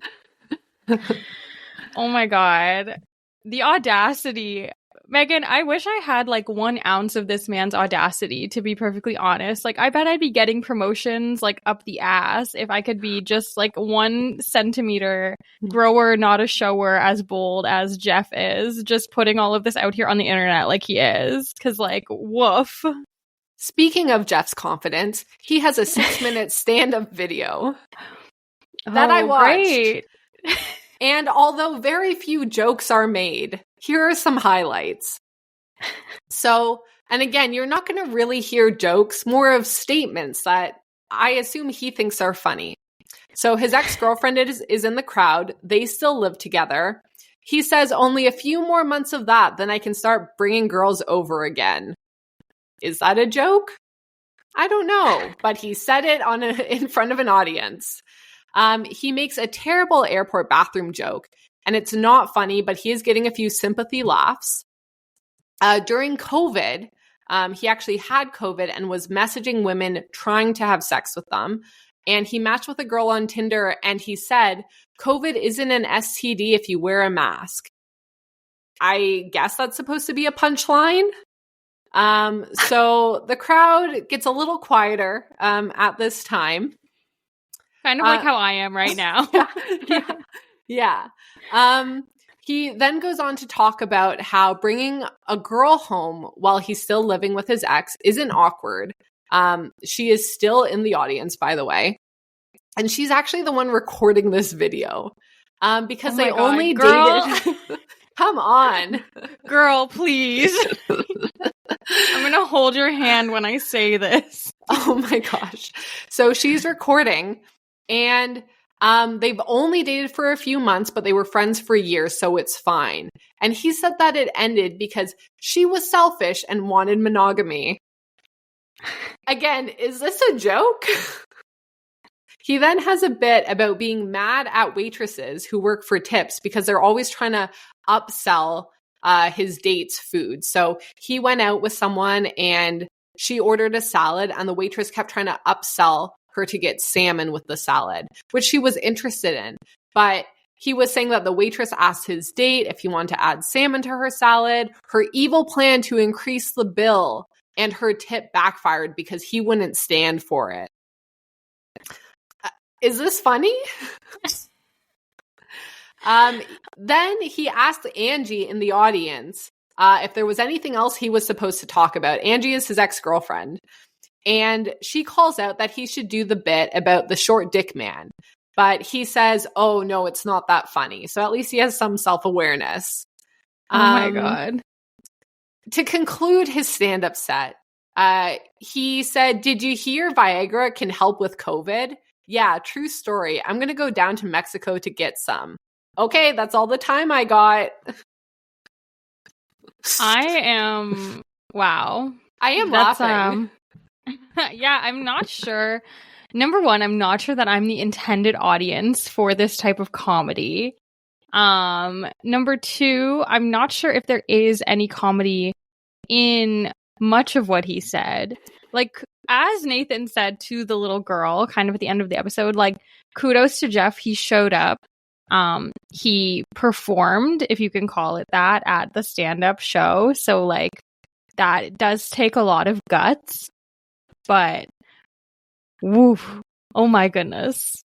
B: oh my God. The audacity Megan, I wish I had like 1 ounce of this man's audacity, to be perfectly honest. Like, I bet I'd be getting promotions like up the ass if I could be just like 1 centimeter grower, not a shower, as bold as Jeff is, just putting all of this out here on the internet like he is. Cause like, woof.
C: Speaking of Jeff's confidence, he has a 6-minute stand-up video that I watched.
B: Great.
C: And although very few jokes are made, here are some highlights. So, and again, you're not going to really hear jokes, more of statements that I assume he thinks are funny. So his ex-girlfriend is in the crowd. They still live together. He says, only a few more months of that, then I can start bringing girls over again. Is that a joke? I don't know, but he said it in front of an audience. He makes a terrible airport bathroom joke, and it's not funny, but he is getting a few sympathy laughs. During COVID, he actually had COVID and was messaging women trying to have sex with them. And he matched with a girl on Tinder, and he said, COVID isn't an STD if you wear a mask. I guess that's supposed to be a punchline. So the crowd gets a little quieter at this time.
B: Kind of like how I am right now.
C: Yeah. He then goes on to talk about how bringing a girl home while he's still living with his ex isn't awkward. She is still in the audience, by the way. And she's actually the one recording this video because they only dated. Come on.
B: Girl, please. I'm going to hold your hand when I say this.
C: Oh my gosh. So she's recording, and they've only dated for a few months, but they were friends for years, so it's fine. And he said that it ended because she was selfish and wanted monogamy. Again, is this a joke? He then has a bit about being mad at waitresses who work for tips because they're always trying to upsell his date's food. So he went out with someone and she ordered a salad, and the waitress kept trying to upsell her to get salmon with the salad, which she was interested in. But he was saying that the waitress asked his date if he wanted to add salmon to her salad. Her evil plan to increase the bill and her tip backfired because he wouldn't stand for it. Is this funny? Then he asked Angie in the audience if there was anything else he was supposed to talk about. Angie is his ex-girlfriend. And she calls out that he should do the bit about the short dick man. But he says, oh, no, it's not that funny. So at least he has some self-awareness.
B: Oh, my God.
C: To conclude his stand-up set, he said, did you hear Viagra can help with COVID? Yeah, true story. I'm going to go down to Mexico to get some. Okay, that's all the time I got.
B: Wow.
C: I am laughing.
B: Yeah, I'm not sure. Number one, I'm not sure that I'm the intended audience for this type of comedy. Number two, I'm not sure if there is any comedy in much of what he said. Like, as Nathan said to the little girl, kind of at the end of the episode, like, kudos to Jeff. He showed up. He performed, if you can call it that, at the stand-up show. So, like, that does take a lot of guts. But, woof. Oh my goodness.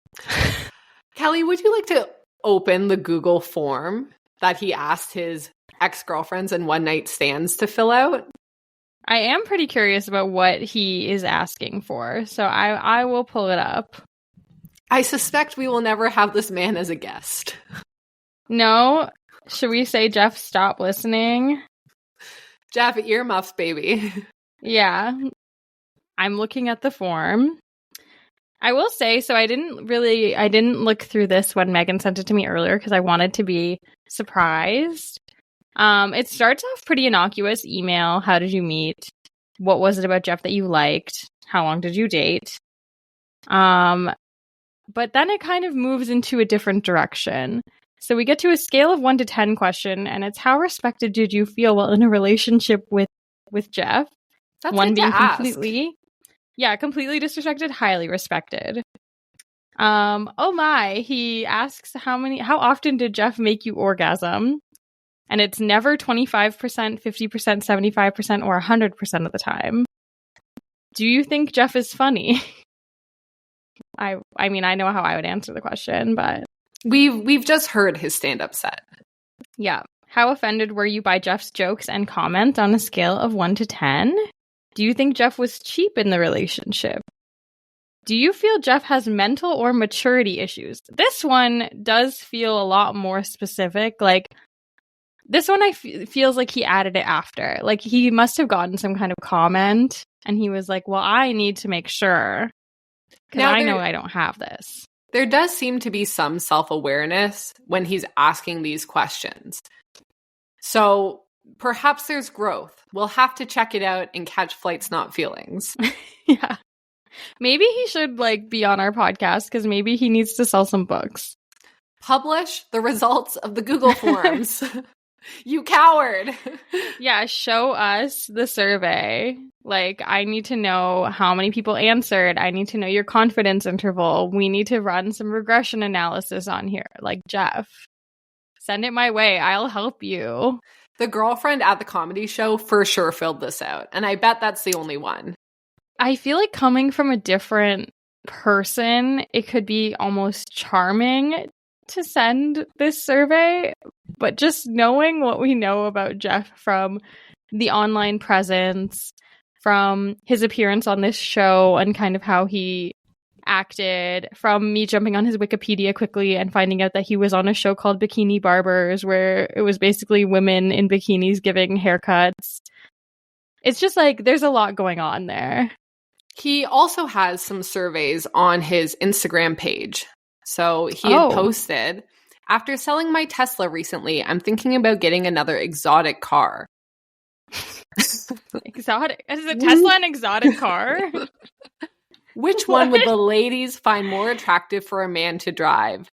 C: Kelly, would you like to open the Google form that he asked his ex-girlfriends and one-night stands to fill out?
B: I am pretty curious about what he is asking for, so I will pull it up.
C: I suspect we will never have this man as a guest.
B: No? Should we say, Jeff, stop listening?
C: Jeff, earmuffs, baby.
B: Yeah. I'm looking at the form. I will say, so I didn't look through this when Megan sent it to me earlier because I wanted to be surprised. It starts off pretty innocuous. Email. How did you meet? What was it about Jeff that you liked? How long did you date? But then it kind of moves into a different direction. So we get to a scale of 1 to 10 question, and it's how respected did you feel while in a relationship with Jeff?
C: That's
B: 1
C: good
B: being
C: to ask.
B: completely disrespected, highly respected. Oh my, he asks how often did Jeff make you orgasm? And it's never 25%, 50%, 75%, or 100% of the time. Do you think Jeff is funny? I mean, I know how I would answer the question, but
C: we've just heard his stand-up set.
B: yeah. How offended were you by Jeff's jokes and comment on a scale of 1 to 10? Do you think Jeff was cheap in the relationship? Do you feel Jeff has mental or maturity issues? This one does feel a lot more specific. Like, this one feels like he added it after. Like, he must have gotten some kind of comment, and he was like, well, I need to make sure, because I know I don't have this.
C: There does seem to be some self-awareness when he's asking these questions. So perhaps there's growth. We'll have to check it out and catch Flights Not Feelings.
B: Yeah. Maybe he should be on our podcast, because maybe he needs to sell some books.
C: Publish the results of the Google Forms. You coward.
B: Yeah, show us the survey. I need to know how many people answered. I need to know your confidence interval. We need to run some regression analysis on here. Jeff, send it my way. I'll help you.
C: The girlfriend at the comedy show for sure filled this out, and I bet that's the only one.
B: I feel like coming from a different person, it could be almost charming to send this survey, but just knowing what we know about Jeff from the online presence, from his appearance on this show and kind of how he acted, from me jumping on his Wikipedia quickly and finding out that he was on a show called Bikini Barbers, where it was basically women in bikinis giving haircuts. It's just there's a lot going on there.
C: He also has some surveys on his Instagram page. So he had posted, after selling my Tesla recently, I'm thinking about getting another exotic car.
B: Exotic? Is a Tesla an exotic car?
C: Which one would the ladies find more attractive for a man to drive?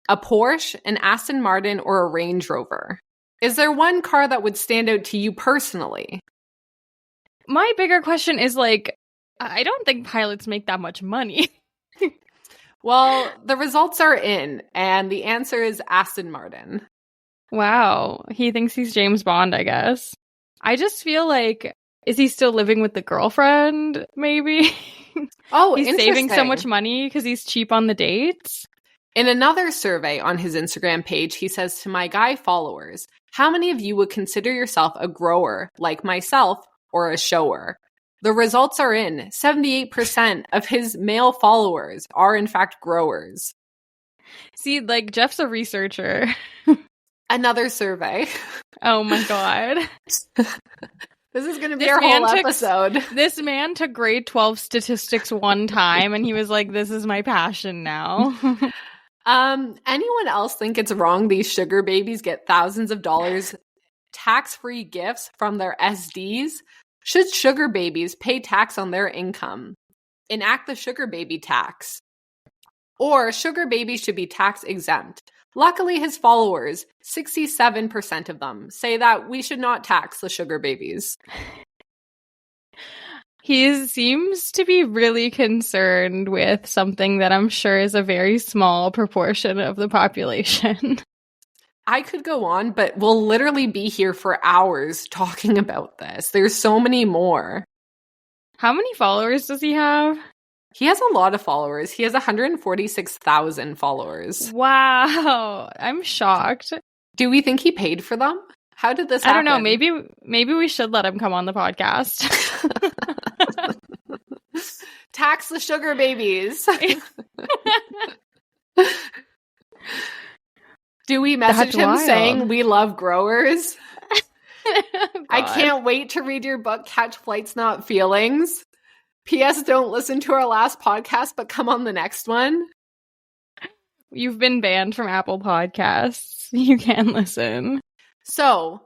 C: A Porsche, an Aston Martin, or a Range Rover? Is there one car that would stand out to you personally?
B: My bigger question is I don't think pilots make that much money.
C: Well, the results are in, and the answer is Aston Martin.
B: Wow. He thinks he's James Bond, I guess. I just feel is he still living with the girlfriend, maybe?
C: Oh,
B: he's saving so much money because he's cheap on the dates?
C: In another survey on his Instagram page, he says to my guy followers, how many of you would consider yourself a grower like myself or a shower? The results are in. 78% of his male followers are in fact growers.
B: See, Jeff's a researcher.
C: Another survey.
B: Oh my god.
C: This is going to be our whole episode.
B: This man took grade 12 statistics one time, and he was like, this is my passion now.
C: Anyone else think it's wrong these sugar babies get thousands of dollars tax-free gifts from their SDs? Should sugar babies pay tax on their income? Enact the sugar baby tax. Or sugar babies should be tax exempt. Luckily, his followers, 67% of them, say that we should not tax the sugar babies.
B: He seems to be really concerned with something that I'm sure is a very small proportion of the population.
C: I could go on, but we'll literally be here for hours talking about this. There's so many more.
B: How many followers does he have?
C: He has a lot of followers. He has 146,000 followers.
B: Wow. I'm shocked.
C: Do we think he paid for them? How did this happen?
B: I don't know. Maybe we should let him come on the podcast.
C: Tax the sugar babies. Do we message him saying we love growers? I can't wait to read your book, Catch Flights Not Feelings. P.S. Don't listen to our last podcast, but come on the next one.
B: You've been banned from Apple Podcasts. You can listen.
C: So,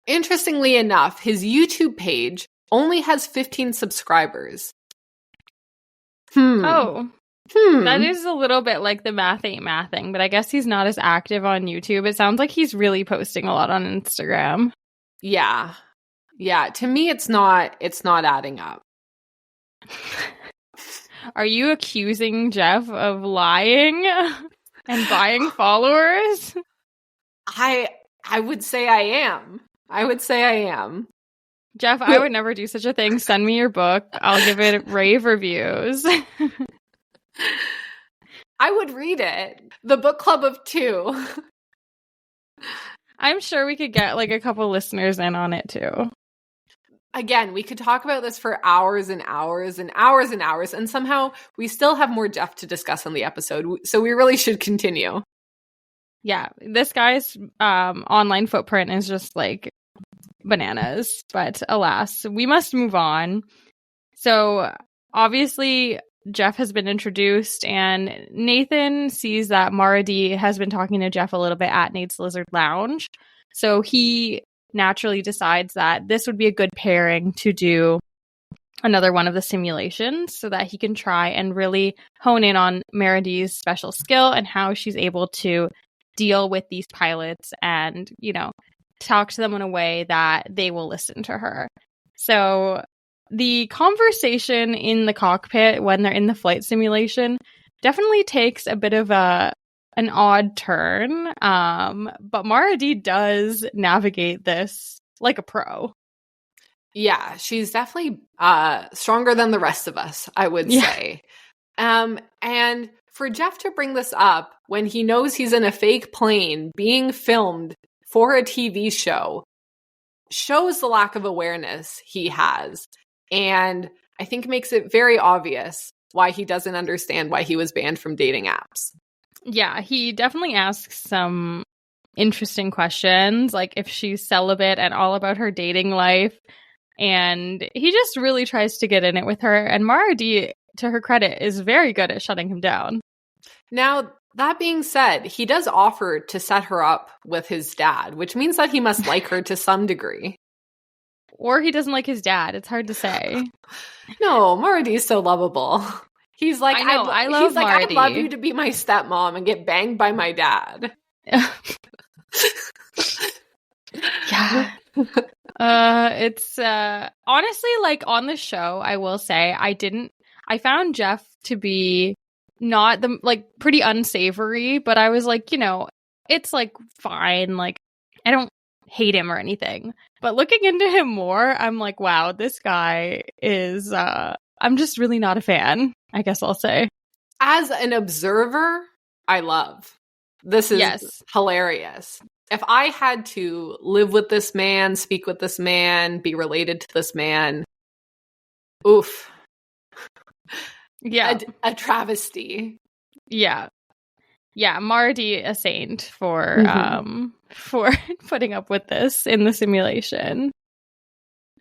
C: interestingly enough, his YouTube page only has 15 subscribers. That is a little bit like the math ain't mathing, but I guess he's not as active on YouTube. It sounds like he's really posting a lot on Instagram. Yeah. Yeah, to me it's not adding up.
B: Are you accusing Jeff of lying and buying followers?
C: I would say I am. I would say I am.
B: Jeff, I would never do such a thing. Send me your book. I'll give it rave reviews.
C: I would read it. The book club of 2.
B: I'm sure we could get like a couple listeners in on it too.
C: Again, we could talk about this for hours and hours and hours and hours, and somehow we still have more Jeff to discuss on the episode, so we really should continue.
B: Yeah, this guy's online footprint is just like bananas, but alas, we must move on. So obviously Jeff has been introduced, and Nathan sees that Mara D has been talking to Jeff a little bit at Nate's Lizard Lounge. So he naturally decides that this would be a good pairing to do another one of the simulations so that he can try and really hone in on Mara D's special skill and how she's able to deal with these pilots and, you know, talk to them in a way that they will listen to her. So the conversation in the cockpit when they're in the flight simulation definitely takes a bit of an odd turn. But Mara D does navigate this like a pro.
C: Yeah, she's definitely stronger than the rest of us, I would say. And for Jeff to bring this up when he knows he's in a fake plane being filmed for a TV show shows the lack of awareness he has. And I think makes it very obvious why he doesn't understand why he was banned from dating apps.
B: Yeah, he definitely asks some interesting questions, like if she's celibate and all about her dating life. And he just really tries to get in it with her. And Mara D, to her credit, is very good at shutting him down.
C: Now, that being said, he does offer to set her up with his dad, which means that he must like her to some degree.
B: Or he doesn't like his dad. It's hard to say.
C: No, Mara D is so lovable. He's like,
B: I know, I love Mara D.
C: I'd love you to be my stepmom and get banged by my dad.
B: Yeah. It's honestly, like, on the show, I will say I found Jeff to be not the, like, pretty unsavory, but I was like, you know, it's like fine, like I don't hate him or anything. But looking into him more, I'm like, wow, this guy is I'm just really not a fan, I guess I'll say.
C: As an observer, I love. This is hilarious. If I had to live with this man, speak with this man, be related to this man, oof.
B: Yeah.
C: A travesty.
B: Yeah. Yeah, Mara D a saint for putting up with this in the simulation.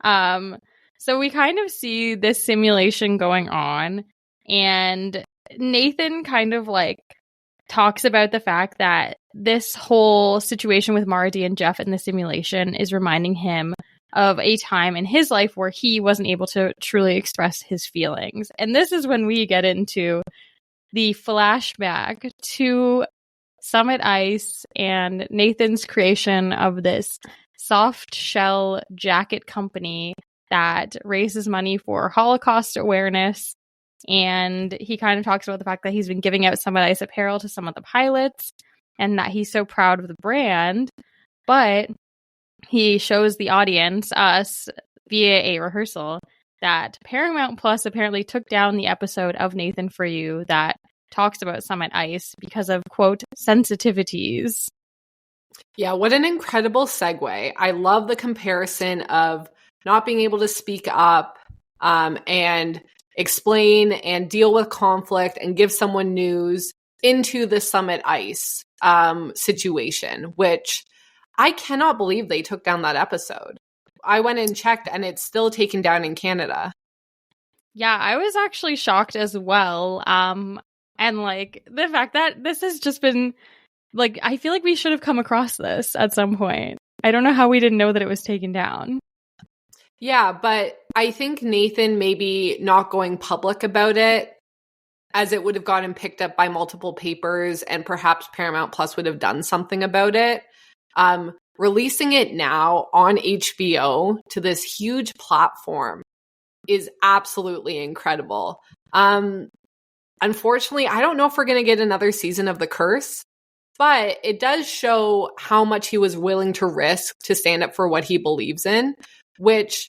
B: So we kind of see this simulation going on, and Nathan kind of like talks about the fact that this whole situation with Mara D and Jeff in the simulation is reminding him of a time in his life where he wasn't able to truly express his feelings. And this is when we get into the flashback to Summit Ice and Nathan's creation of this soft shell jacket company that raises money for Holocaust awareness. And he kind of talks about the fact that he's been giving out Summit Ice apparel to some of the pilots and that he's so proud of the brand. But he shows the audience, us, via a rehearsal, that Paramount Plus apparently took down the episode of Nathan For You that talks about Summit Ice because of, quote, sensitivities.
C: Yeah, what an incredible segue. I love the comparison of not being able to speak up and explain and deal with conflict and give someone news into the Summit Ice situation, which I cannot believe they took down that episode. I went and checked and it's still taken down in Canada.
B: Yeah, I was actually shocked as well. And like the fact that this has just been like, I feel like we should have come across this at some point. I don't know how we didn't know that it was taken down.
C: Yeah, but I think Nathan maybe not going public about it, as it would have gotten picked up by multiple papers and perhaps Paramount Plus would have done something about it. Releasing it now on HBO to this huge platform is absolutely incredible. Unfortunately, I don't know if we're going to get another season of The Curse. but it does show how much he was willing to risk to stand up for what he believes in, which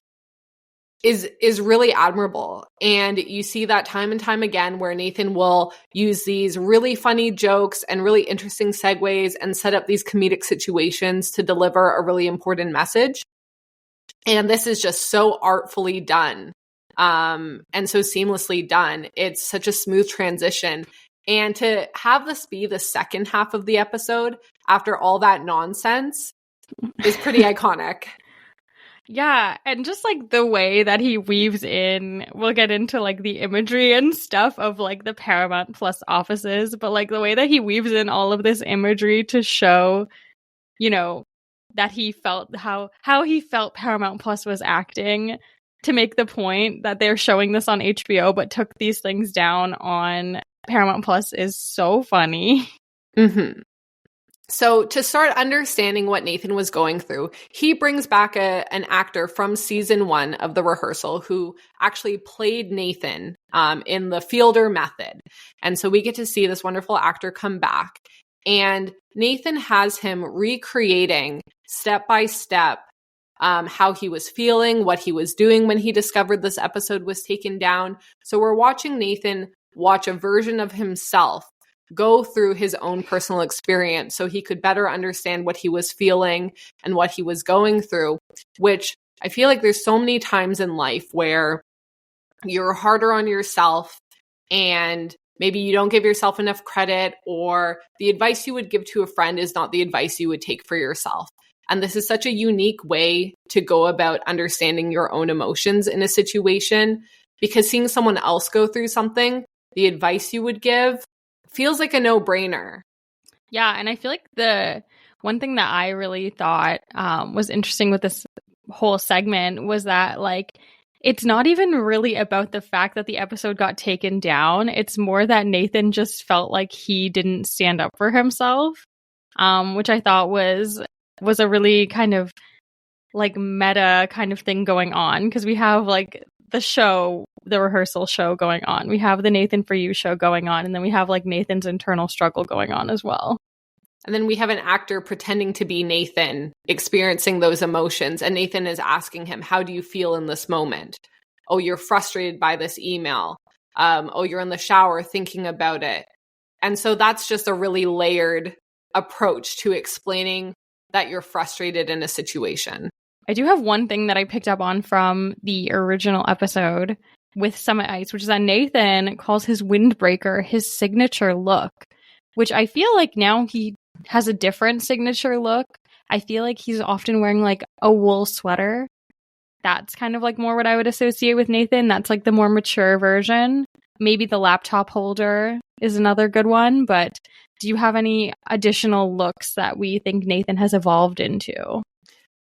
C: is really admirable. And you see that time and time again where Nathan will use these really funny jokes and really interesting segues and set up these comedic situations to deliver a really important message. And this is just so artfully done, and so seamlessly done. It's such a smooth transition. And to have this be the second half of the episode after all that nonsense is pretty iconic.
B: Yeah, and just like the way that he weaves in, we'll get into like the imagery and stuff of like the Paramount Plus offices, but like the way that he weaves in all of this imagery to show, you know, that he felt how he felt Paramount Plus was acting, to make the point that they're showing this on HBO but took these things down on Paramount Plus is so funny.
C: Mm-hmm. So to start understanding what Nathan was going through, he brings back an actor from season 1 of The Rehearsal who actually played Nathan in the Fielder method. And so we get to see this wonderful actor come back. And Nathan has him recreating step by step how he was feeling, what he was doing when he discovered this episode was taken down. So we're watching Nathan watch a version of himself go through his own personal experience so he could better understand what he was feeling and what he was going through, which I feel like there's so many times in life where you're harder on yourself and maybe you don't give yourself enough credit, or the advice you would give to a friend is not the advice you would take for yourself. And this is such a unique way to go about understanding your own emotions in a situation, because seeing someone else go through something, the advice you would give feels like a no-brainer.
B: Yeah, and I feel like the one thing that I really thought was interesting with this whole segment was that, like, it's not even really about the fact that the episode got taken down. It's more that Nathan just felt like he didn't stand up for himself, which I thought was a really kind of like meta kind of thing going on, because we have like the rehearsal show going on. We have the Nathan For You show going on. And then we have like Nathan's internal struggle going on as well.
C: And then we have an actor pretending to be Nathan, experiencing those emotions. And Nathan is asking him, how do you feel in this moment? Oh, you're frustrated by this email. Oh, you're in the shower thinking about it. And so that's just a really layered approach to explaining that you're frustrated in a situation.
B: I do have one thing that I picked up on from the original episode with Summit Ice, which is that Nathan calls his windbreaker his signature look, which I feel like now he has a different signature look. I feel like he's often wearing like a wool sweater. That's kind of like more what I would associate with Nathan. That's like the more mature version. Maybe the laptop holder is another good one, but do you have any additional looks that we think Nathan has evolved into?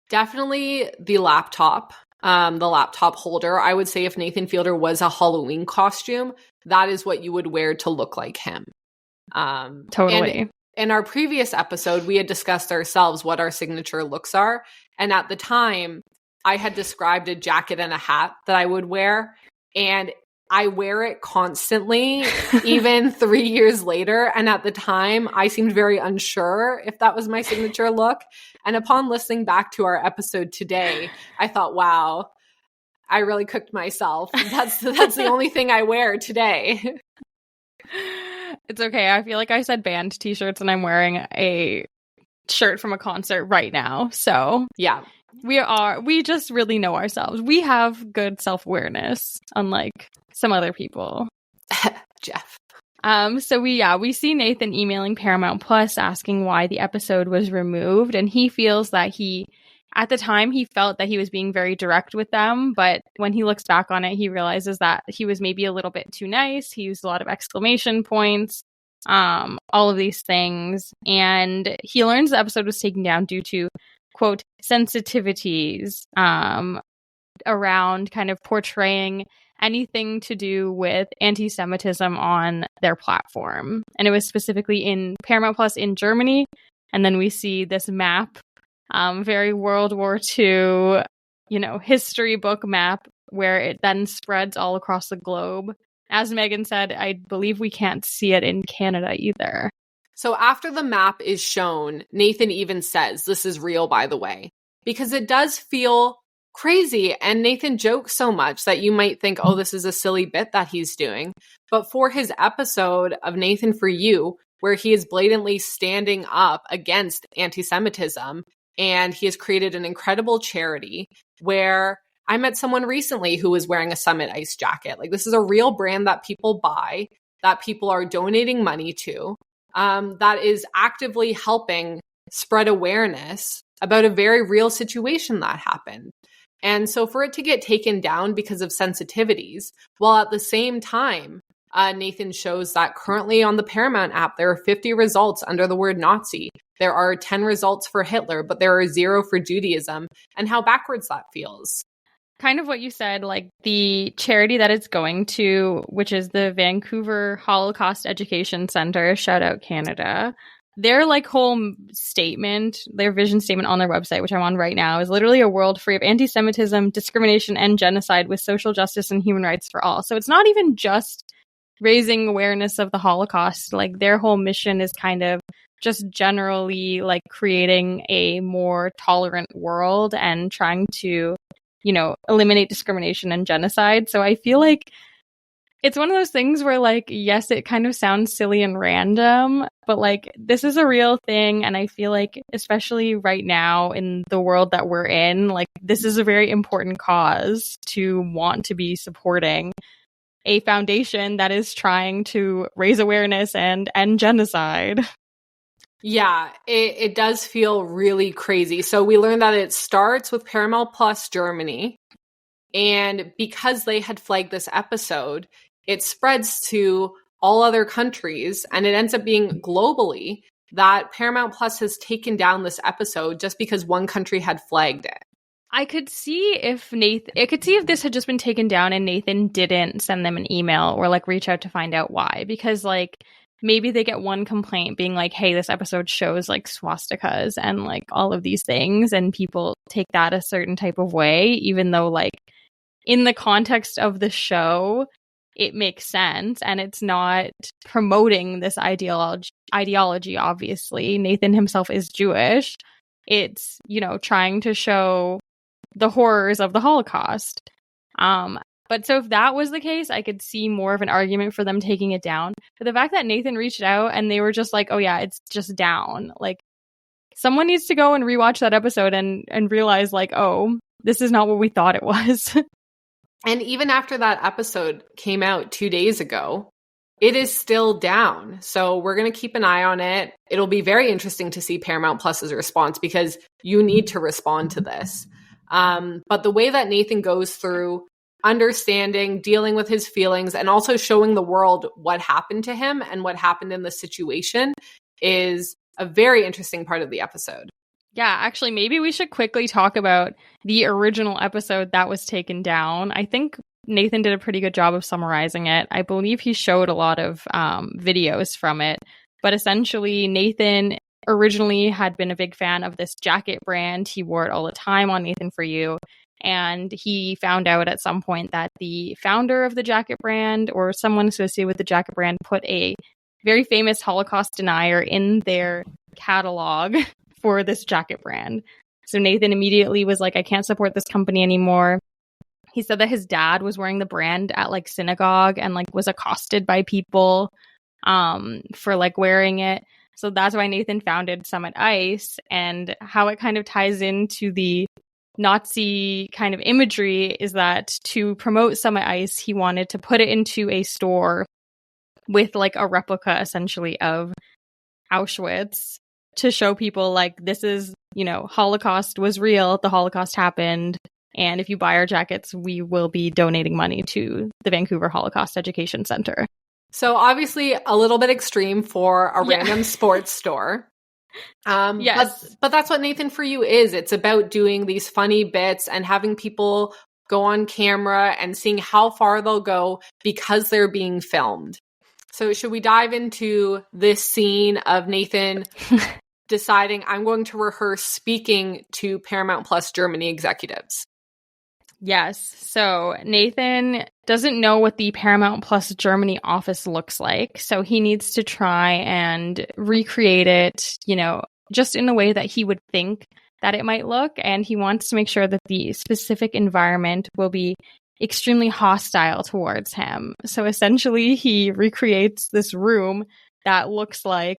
C: Definitely the laptop holder. I would say if Nathan Fielder was a Halloween costume, that is what you would wear to look like him.
B: Totally.
C: In our previous episode, we had discussed ourselves what our signature looks are. And at the time, I had described a jacket and a hat that I would wear. And I wear it constantly, even 3 years later. And at the time, I seemed very unsure if that was my signature look. And upon listening back to our episode today, I thought, wow, I really cooked myself. That's the only thing I wear today.
B: It's okay. I feel like I said band t-shirts and I'm wearing a shirt from a concert right now. So
C: yeah,
B: we just really know ourselves. We have good self-awareness, unlike some other people.
C: Jeff.
B: So we see Nathan emailing Paramount Plus asking why the episode was removed, and he feels that at the time he felt that he was being very direct with them, but when he looks back on it, he realizes that he was maybe a little bit too nice. He used a lot of exclamation points, all of these things, and he learns the episode was taken down due to, quote, sensitivities around kind of portraying anything to do with anti-Semitism on their platform. And it was specifically in Paramount Plus in Germany. And then we see this map, very World War II, history book map, where it then spreads all across the globe. As Megan said, I believe we can't see it in Canada either.
C: So after the map is shown, Nathan even says, "This is real, by the way," because it does feel crazy. And Nathan jokes so much that you might think, oh, this is a silly bit that he's doing. But for his episode of Nathan For You, where he is blatantly standing up against anti-Semitism, and he has created an incredible charity where I met someone recently who was wearing a Summit Ice jacket. Like, this is a real brand that people buy, that people are donating money to, that is actively helping spread awareness about a very real situation that happened. And so for it to get taken down because of sensitivities, while at the same time, Nathan shows that currently on the Paramount app, there are 50 results under the word Nazi. There are 10 results for Hitler, but there are 0 for Judaism, and how backwards that feels.
B: Kind of what you said, like the charity that it's going to, which is the Vancouver Holocaust Education Center, shout out Canada. Their like whole statement, their vision statement on their website, which I'm on right now, is literally a world free of anti-Semitism, discrimination, and genocide with social justice and human rights for all. So it's not even just raising awareness of the Holocaust. Like their whole mission is kind of just generally like creating a more tolerant world and trying to, you know, eliminate discrimination and genocide. So I feel like it's one of those things where, like, yes, it kind of sounds silly and random, but like this is a real thing. And I feel like, especially right now in the world that we're in, like this is a very important cause to want to be supporting a foundation that is trying to raise awareness and end genocide.
C: Yeah, it does feel really crazy. So we learned that it starts with Paramount Plus Germany. And because they had flagged this episode, it spreads to all other countries, and it ends up being globally that Paramount Plus has taken down this episode just because one country had flagged it.
B: I could see if this had just been taken down and Nathan didn't send them an email or like reach out to find out why, because like maybe they get one complaint being like, hey, this episode shows like swastikas and like all of these things, and people take that a certain type of way, even though like in the context of the show, it makes sense and it's not promoting this ideology, obviously. Nathan himself is Jewish. It's, you know, trying to show the horrors of the Holocaust. But so if that was the case, I could see more of an argument for them taking it down. But the fact that Nathan reached out and they were just like, oh yeah, it's just down. Like, someone needs to go and rewatch that episode and realize like, oh, this is not what we thought it was.
C: And even after that episode came out 2 days ago, it is still down. So we're going to keep an eye on it. It'll be very interesting to see Paramount Plus's response, because you need to respond to this. But the way that Nathan goes through understanding, dealing with his feelings, and also showing the world what happened to him and what happened in the situation is a very interesting part of the episode.
B: Yeah, actually, maybe we should quickly talk about the original episode that was taken down. I think Nathan did a pretty good job of summarizing it. I believe he showed a lot of videos from it. But essentially, Nathan originally had been a big fan of this jacket brand. He wore it all the time on Nathan For You. And he found out at some point that the founder of the jacket brand, or someone associated with the jacket brand, put a very famous Holocaust denier in their catalog for this jacket brand. So Nathan immediately was like, I can't support this company anymore. He said that his dad was wearing the brand at like synagogue and like was accosted by people for like wearing it. So that's why Nathan founded Summit Ice, and how it kind of ties into the Nazi kind of imagery is that to promote Summit Ice, he wanted to put it into a store with like a replica essentially of Auschwitz, to show people like, this is, you know, Holocaust was real, the Holocaust happened, and if you buy our jackets, we will be donating money to the Vancouver Holocaust Education Center.
C: So obviously a little bit extreme for a random sports store.
B: Yes.
C: But that's what Nathan For You is. It's about doing these funny bits and having people go on camera and seeing how far they'll go because they're being filmed. So should we dive into this scene of Nathan deciding, I'm going to rehearse speaking to Paramount Plus Germany executives?
B: Yes. So Nathan doesn't know what the Paramount Plus Germany office looks like. So he needs to try and recreate it, just in a way that he would think that it might look. And he wants to make sure that the specific environment will be extremely hostile towards him. So essentially, he recreates this room that looks like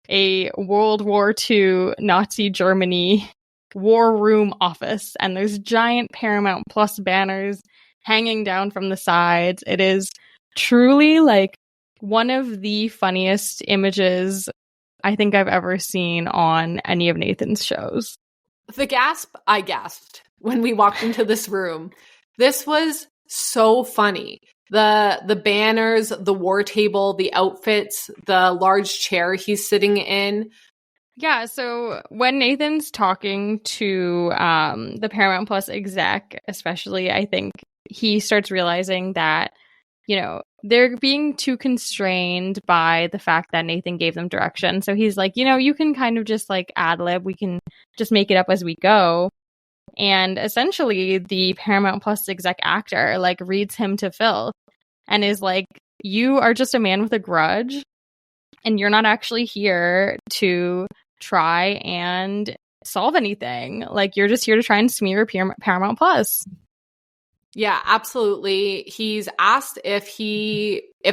B: a World War II Nazi Germany war room office, and there's giant Paramount Plus banners hanging down from the sides. It is truly like one of the funniest images I think I've ever seen on any of Nathan's shows.
C: The gasp I gasped when we walked into this room. This was so funny. The banners, the war table, the outfits, the large chair he's sitting in.
B: Yeah, so when Nathan's talking to the Paramount Plus exec, especially, I think he starts realizing that, they're being too constrained by the fact that Nathan gave them direction. So he's like, you can kind of just like ad lib. We can just make it up as we go. And essentially, the Paramount Plus exec actor like reads him to filth and is like, you are just a man with a grudge, and you're not actually here to try and solve anything. Like, you're just here to try and smear Paramount Plus.
C: Yeah, absolutely. He's asked if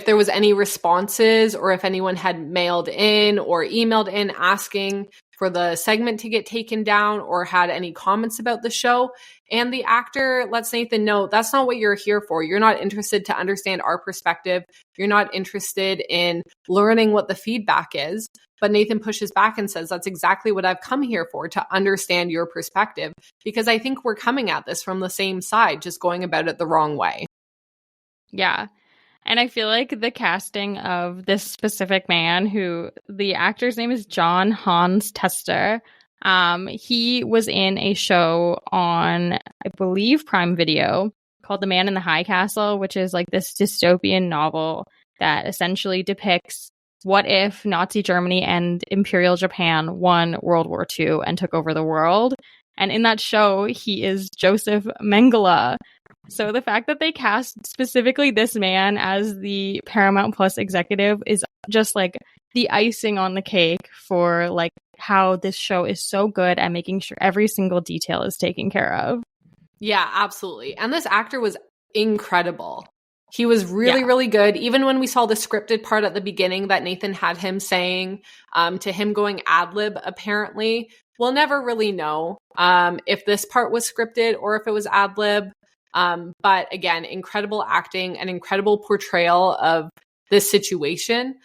C: there was any responses or if anyone had mailed in or emailed in asking for the segment to get taken down or had any comments about the show. And the actor lets Nathan know that's not what you're here for. You're not interested to understand our perspective. You're not interested in learning what the feedback is. But Nathan pushes back and says, that's exactly what I've come here for, to understand your perspective, because I think we're coming at this from the same side, just going about it the wrong way.
B: Yeah. And I feel like the casting of this specific man, who the actor's name is John Hans Tester, he was in a show on, I believe, Prime Video called The Man in the High Castle, which is like this dystopian novel that essentially depicts what if Nazi Germany and Imperial Japan won World War II and took over the world. And in that show, he is Joseph Mengele. So the fact that they cast specifically this man as the Paramount Plus executive is just like the icing on the cake for like how this show is so good at making sure every single detail is taken care of.
C: Yeah, absolutely. And this actor was incredible. He was really, really good. Even when we saw the scripted part at the beginning that Nathan had him saying to him going ad lib, apparently, we'll never really know if this part was scripted or if it was ad lib. But again, incredible acting, an incredible portrayal of this situation.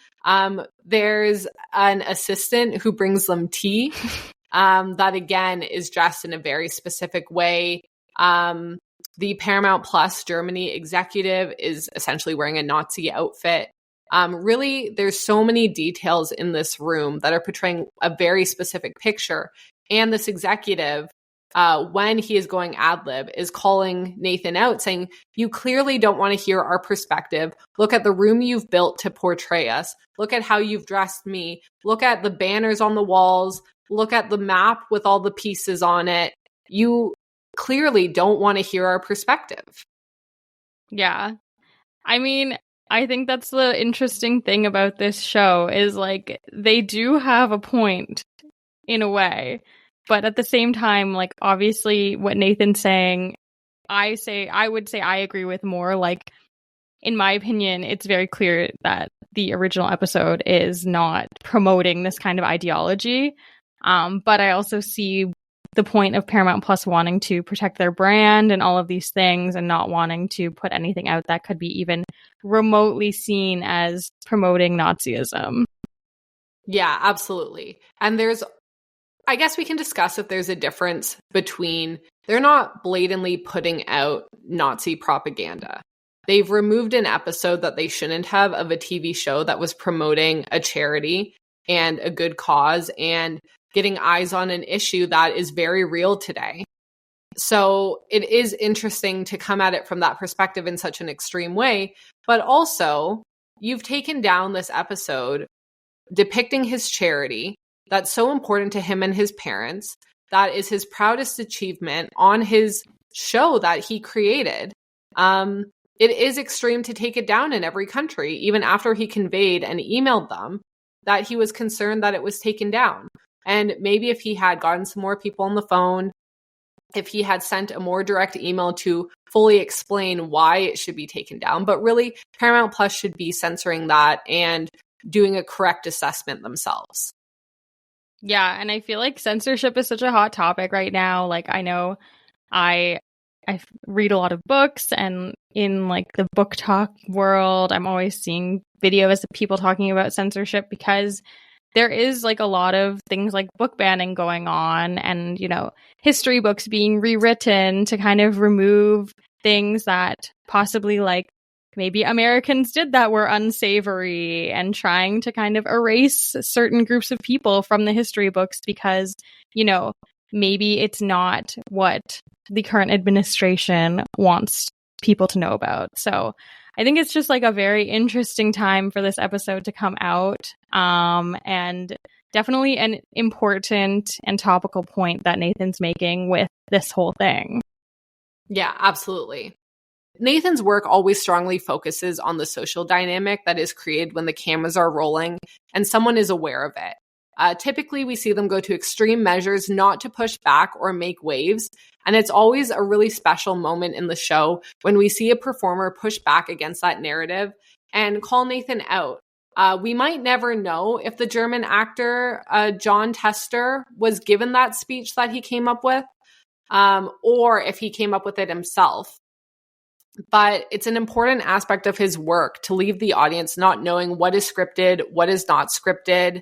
C: There's an assistant who brings them tea that, again, is dressed in a very specific way. The Paramount Plus Germany executive is essentially wearing a Nazi outfit. Really, there's so many details in this room that are portraying a very specific picture. And this executive, when he is going ad lib, is calling Nathan out, saying, you clearly don't want to hear our perspective. Look at the room you've built to portray us. Look at how you've dressed me. Look at the banners on the walls. Look at the map with all the pieces on it. You clearly don't want to hear our perspective.
B: Yeah. I mean, I think that's the interesting thing about this show is like they do have a point in a way, but at the same time, like obviously what Nathan's saying, I would say I agree with more. Like, in my opinion, it's very clear that the original episode is not promoting this kind of ideology. But I also see the point of Paramount Plus wanting to protect their brand and all of these things and not wanting to put anything out that could be even remotely seen as promoting Nazism.
C: Yeah, absolutely. And I guess we can discuss if there's a difference between, they're not blatantly putting out Nazi propaganda. They've removed an episode that they shouldn't have of a TV show that was promoting a charity and a good cause and getting eyes on an issue that is very real today. So it is interesting to come at it from that perspective in such an extreme way. But also, you've taken down this episode depicting his charity that's so important to him and his parents. That is his proudest achievement on his show that he created. It is extreme to take it down in every country, even after he conveyed and emailed them that he was concerned that it was taken down. And maybe if he had gotten some more people on the phone, if he had sent a more direct email to fully explain why it should be taken down. But really, Paramount Plus should be censoring that and doing a correct assessment themselves.
B: Yeah, and I feel like censorship is such a hot topic right now. Like, I know I read a lot of books, and in like the book talk world, I'm always seeing videos of people talking about censorship because there is like a lot of things like book banning going on, and, you know, history books being rewritten to kind of remove things that possibly like maybe Americans did that were unsavory, and trying to kind of erase certain groups of people from the history books because, you know, maybe it's not what the current administration wants people to know about. So I think it's just like a very interesting time for this episode to come out. And definitely an important and topical point that Nathan's making with this whole thing.
C: Yeah, absolutely. Nathan's work always strongly focuses on the social dynamic that is created when the cameras are rolling and someone is aware of it. Typically, we see them go to extreme measures not to push back or make waves. And it's always a really special moment in the show when we see a performer push back against that narrative and call Nathan out. We might never know if the German actor, John Tester, was given that speech that he came up with, or if he came up with it himself. But it's an important aspect of his work to leave the audience not knowing what is scripted, what is not scripted,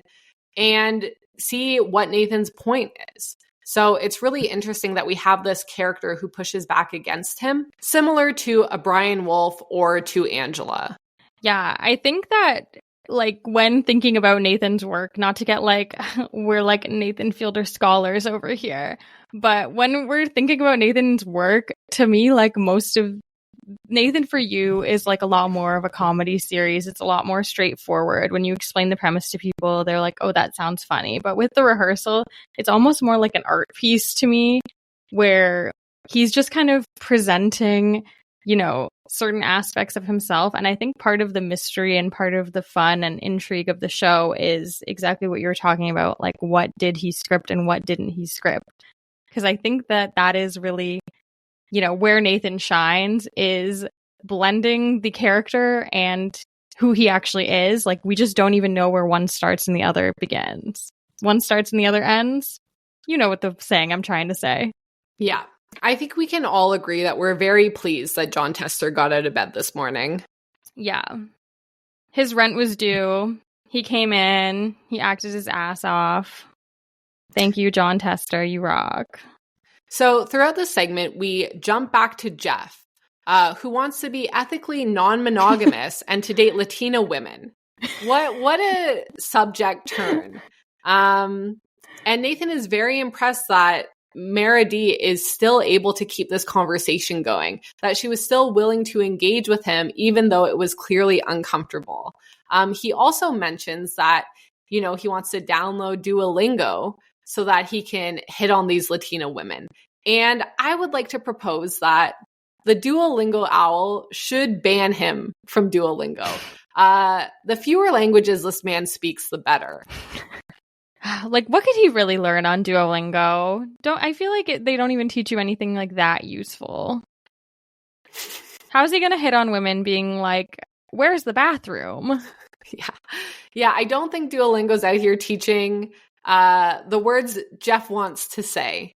C: and see what Nathan's point is. So it's really interesting that we have this character who pushes back against him, similar to a Brian Wolf or to Angela.
B: Yeah, I think that like when thinking about Nathan's work, not to get like we're like Nathan Fielder scholars over here, but when we're thinking about Nathan's work, to me, like most of Nathan For You is like a lot more of a comedy series. It's a lot more straightforward. When you explain the premise to people, they're like, oh, that sounds funny. But with The Rehearsal, it's almost more like an art piece to me, where he's just kind of presenting, you know, certain aspects of himself. And I think part of the mystery and part of the fun and intrigue of the show is exactly what you were talking about. Like, what did he script and what didn't he script? Because I think that that is really, you know, where Nathan shines, is blending the character and who he actually is. Like, we just don't even know where one starts and the other begins. One starts and the other ends. You know what the saying I'm trying to say.
C: Yeah. I think we can all agree that we're very pleased that John Tester got out of bed this morning.
B: Yeah. His rent was due. He came in. He acted his ass off. Thank you, John Tester. You rock.
C: So throughout the segment, we jump back to Jeff, who wants to be ethically non-monogamous and to date Latina women. What a subject turn. And Nathan is very impressed that Meredith is still able to keep this conversation going, that she was still willing to engage with him, even though it was clearly uncomfortable. He also mentions that, you know, he wants to download Duolingo so that he can hit on these Latina women. And I would like to propose that the Duolingo owl should ban him from Duolingo. The fewer languages this man speaks, the better.
B: Like, what could he really learn on Duolingo? I feel like they don't even teach you anything like that useful. How's he gonna hit on women being like, where's the bathroom?
C: Yeah, I don't think Duolingo's out here teaching the words Jeff wants to say.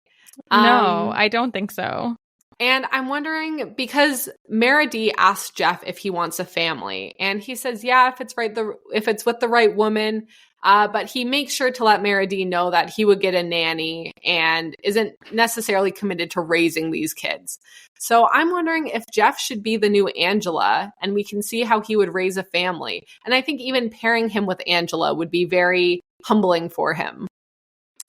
B: No, I don't think so.
C: And I'm wondering, because Meredith asked Jeff if he wants a family, and he says, yeah, if it's with the right woman, but he makes sure to let Meredith know that he would get a nanny and isn't necessarily committed to raising these kids. So I'm wondering if Jeff should be the new Angela, and we can see how he would raise a family. And I think even pairing him with Angela would be very humbling for him.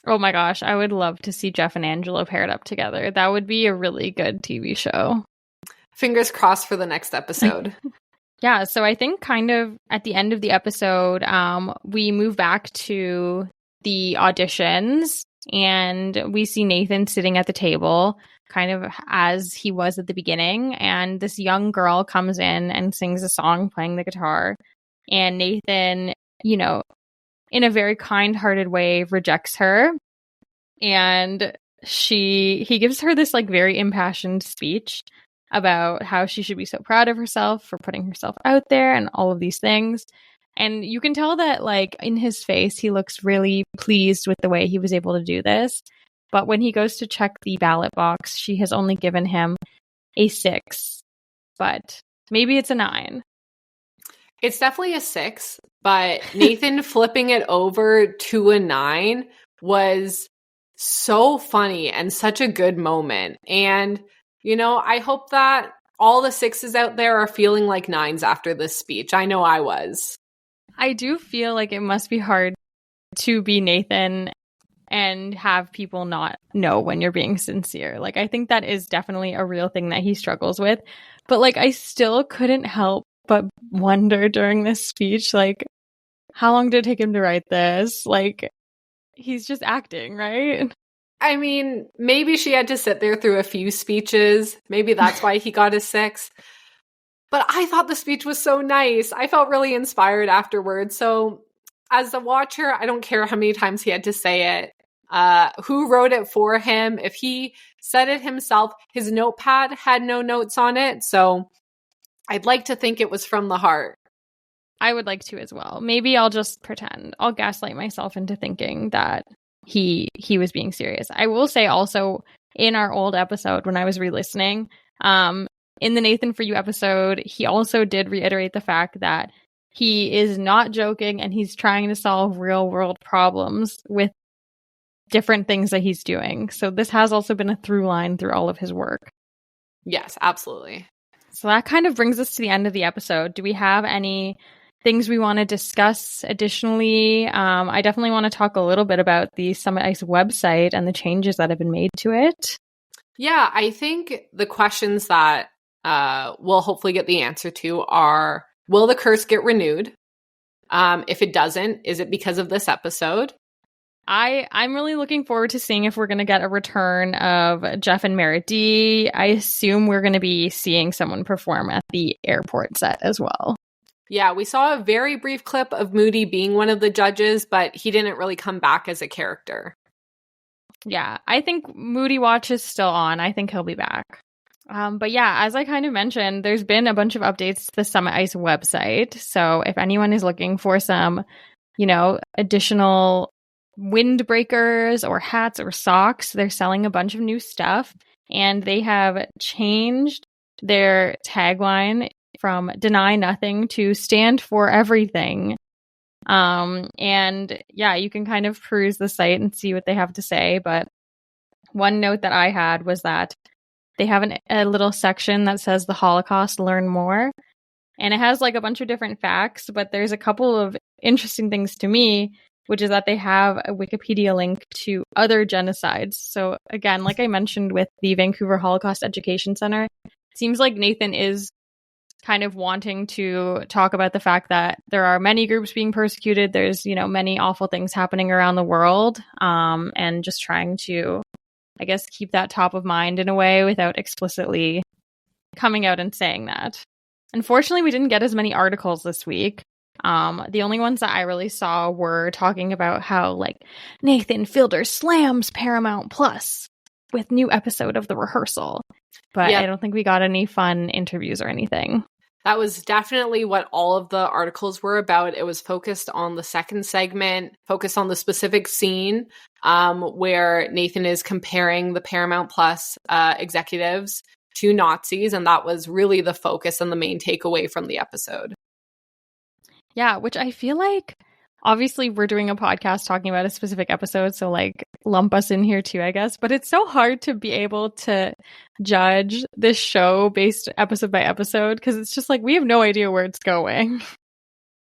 B: Oh my gosh, I would love to see Jeff and Angela paired up together. That would be a really good TV show.
C: Fingers crossed for the next episode.
B: Yeah, so I think kind of at the end of the episode, we move back to the auditions, and we see Nathan sitting at the table. kind of as he was at the beginning. And this young girl comes in and sings a song playing the guitar. And Nathan, you know, in a very kind-hearted way, rejects her. And he gives her this like very impassioned speech about how she should be so proud of herself for putting herself out there and all of these things. And you can tell that like in his face, he looks really pleased with the way he was able to do this. But when he goes to check the ballot box, she has only given him a 6, but maybe it's a 9.
C: It's definitely a 6, but Nathan flipping it over to a 9 was so funny and such a good moment. And, you know, I hope that all the 6s out there are feeling like 9s after this speech. I know I was.
B: I do feel like it must be hard to be Nathan and have people not know when you're being sincere. Like, I think that is definitely a real thing that he struggles with. But, like, I still couldn't help but wonder during this speech, like, how long did it take him to write this? Like, he's just acting, right?
C: I mean, maybe she had to sit there through a few speeches. Maybe that's why he got a 6. But I thought the speech was so nice. I felt really inspired afterwards. So as the watcher, I don't care how many times he had to say it. Who wrote it for him? If he said it himself, his notepad had no notes on it. So I'd like to think it was from the heart.
B: I would like to as well. Maybe I'll just pretend. I'll gaslight myself into thinking that he was being serious. I will say also in our old episode when I was re-listening, in the Nathan For You episode, he also did reiterate the fact that he is not joking and he's trying to solve real world problems with different things that he's doing. So this has also been a through line through all of his work.
C: Yes, absolutely.
B: So that kind of brings us to the end of the episode. Do we have any things we want to discuss additionally? I definitely want to talk a little bit about the Summit Ice website and the changes that have been made to it.
C: Yeah, I think the questions that we'll hopefully get the answer to are, will the curse get renewed? If it doesn't, is it because of this episode?
B: I'm really looking forward to seeing if we're going to get a return of Jeff and Merritt D. I assume we're going to be seeing someone perform at the airport set as well.
C: Yeah, we saw a very brief clip of Moody being one of the judges, but he didn't really come back as a character.
B: Yeah, I think Moody Watch is still on. I think he'll be back. But yeah, as I kind of mentioned, there's been a bunch of updates to the Summit Ice website. So if anyone is looking for some, additional windbreakers or hats or socks, they're selling a bunch of new stuff. And they have changed their tagline from deny nothing to stand for everything. And yeah, you can kind of peruse the site and see what they have to say. But one note that I had was that they have a little section that says the Holocaust, learn more. And it has like a bunch of different facts, but there's a couple of interesting things to me, which is that they have a Wikipedia link to other genocides. So again, like I mentioned with the Vancouver Holocaust Education Center, it seems like Nathan is kind of wanting to talk about the fact that there are many groups being persecuted. There's, many awful things happening around the world, and just trying to, I guess, keep that top of mind in a way without explicitly coming out and saying that. Unfortunately, we didn't get as many articles this week. The only ones that I really saw were talking about how, like, Nathan Fielder slams Paramount Plus with new episode of The Rehearsal. But
C: Yep.
B: I don't think we got any fun interviews or anything.
C: That was definitely what all of the articles were about. It was focused on the second segment, focused on the specific scene where Nathan is comparing the Paramount Plus executives to Nazis. And that was really the focus and the main takeaway from the episode.
B: Yeah, which I feel like, obviously, we're doing a podcast talking about a specific episode, so, like, lump us in here too, I guess. But it's so hard to be able to judge this show based episode by episode, because it's just like, we have no idea where it's going.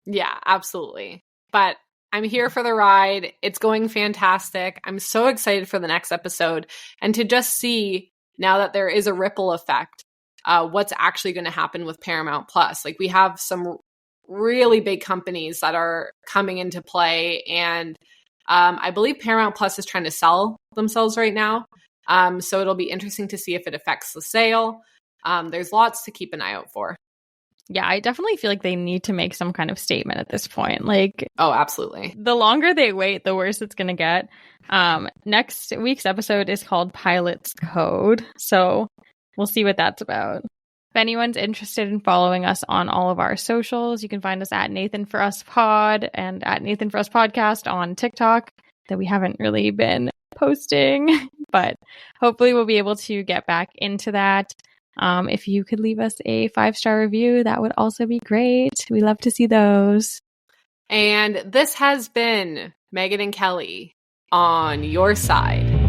C: Yeah, absolutely. But I'm here for the ride. It's going fantastic. I'm so excited for the next episode. And to just see, now that there is a ripple effect, what's actually going to happen with Paramount Plus. Like, we have some really big companies that are coming into play. And I believe Paramount Plus is trying to sell themselves right now. So it'll be interesting to see if it affects the sale. There's lots to keep an eye out for.
B: Yeah, I definitely feel like they need to make some kind of statement at this point. Like,
C: oh, absolutely.
B: The longer they wait, the worse it's going to get. Next week's episode is called Pilot's Code. So we'll see what that's about. If anyone's interested in following us on all of our socials, you can find us at Nathan For Us Pod and at Nathan For Us Podcast on TikTok, that we haven't really been posting, but hopefully we'll be able to get back into that. If you could leave us a 5-star review, that would also be great. We love to see those.
C: And this has been Megan and Kelly on your side.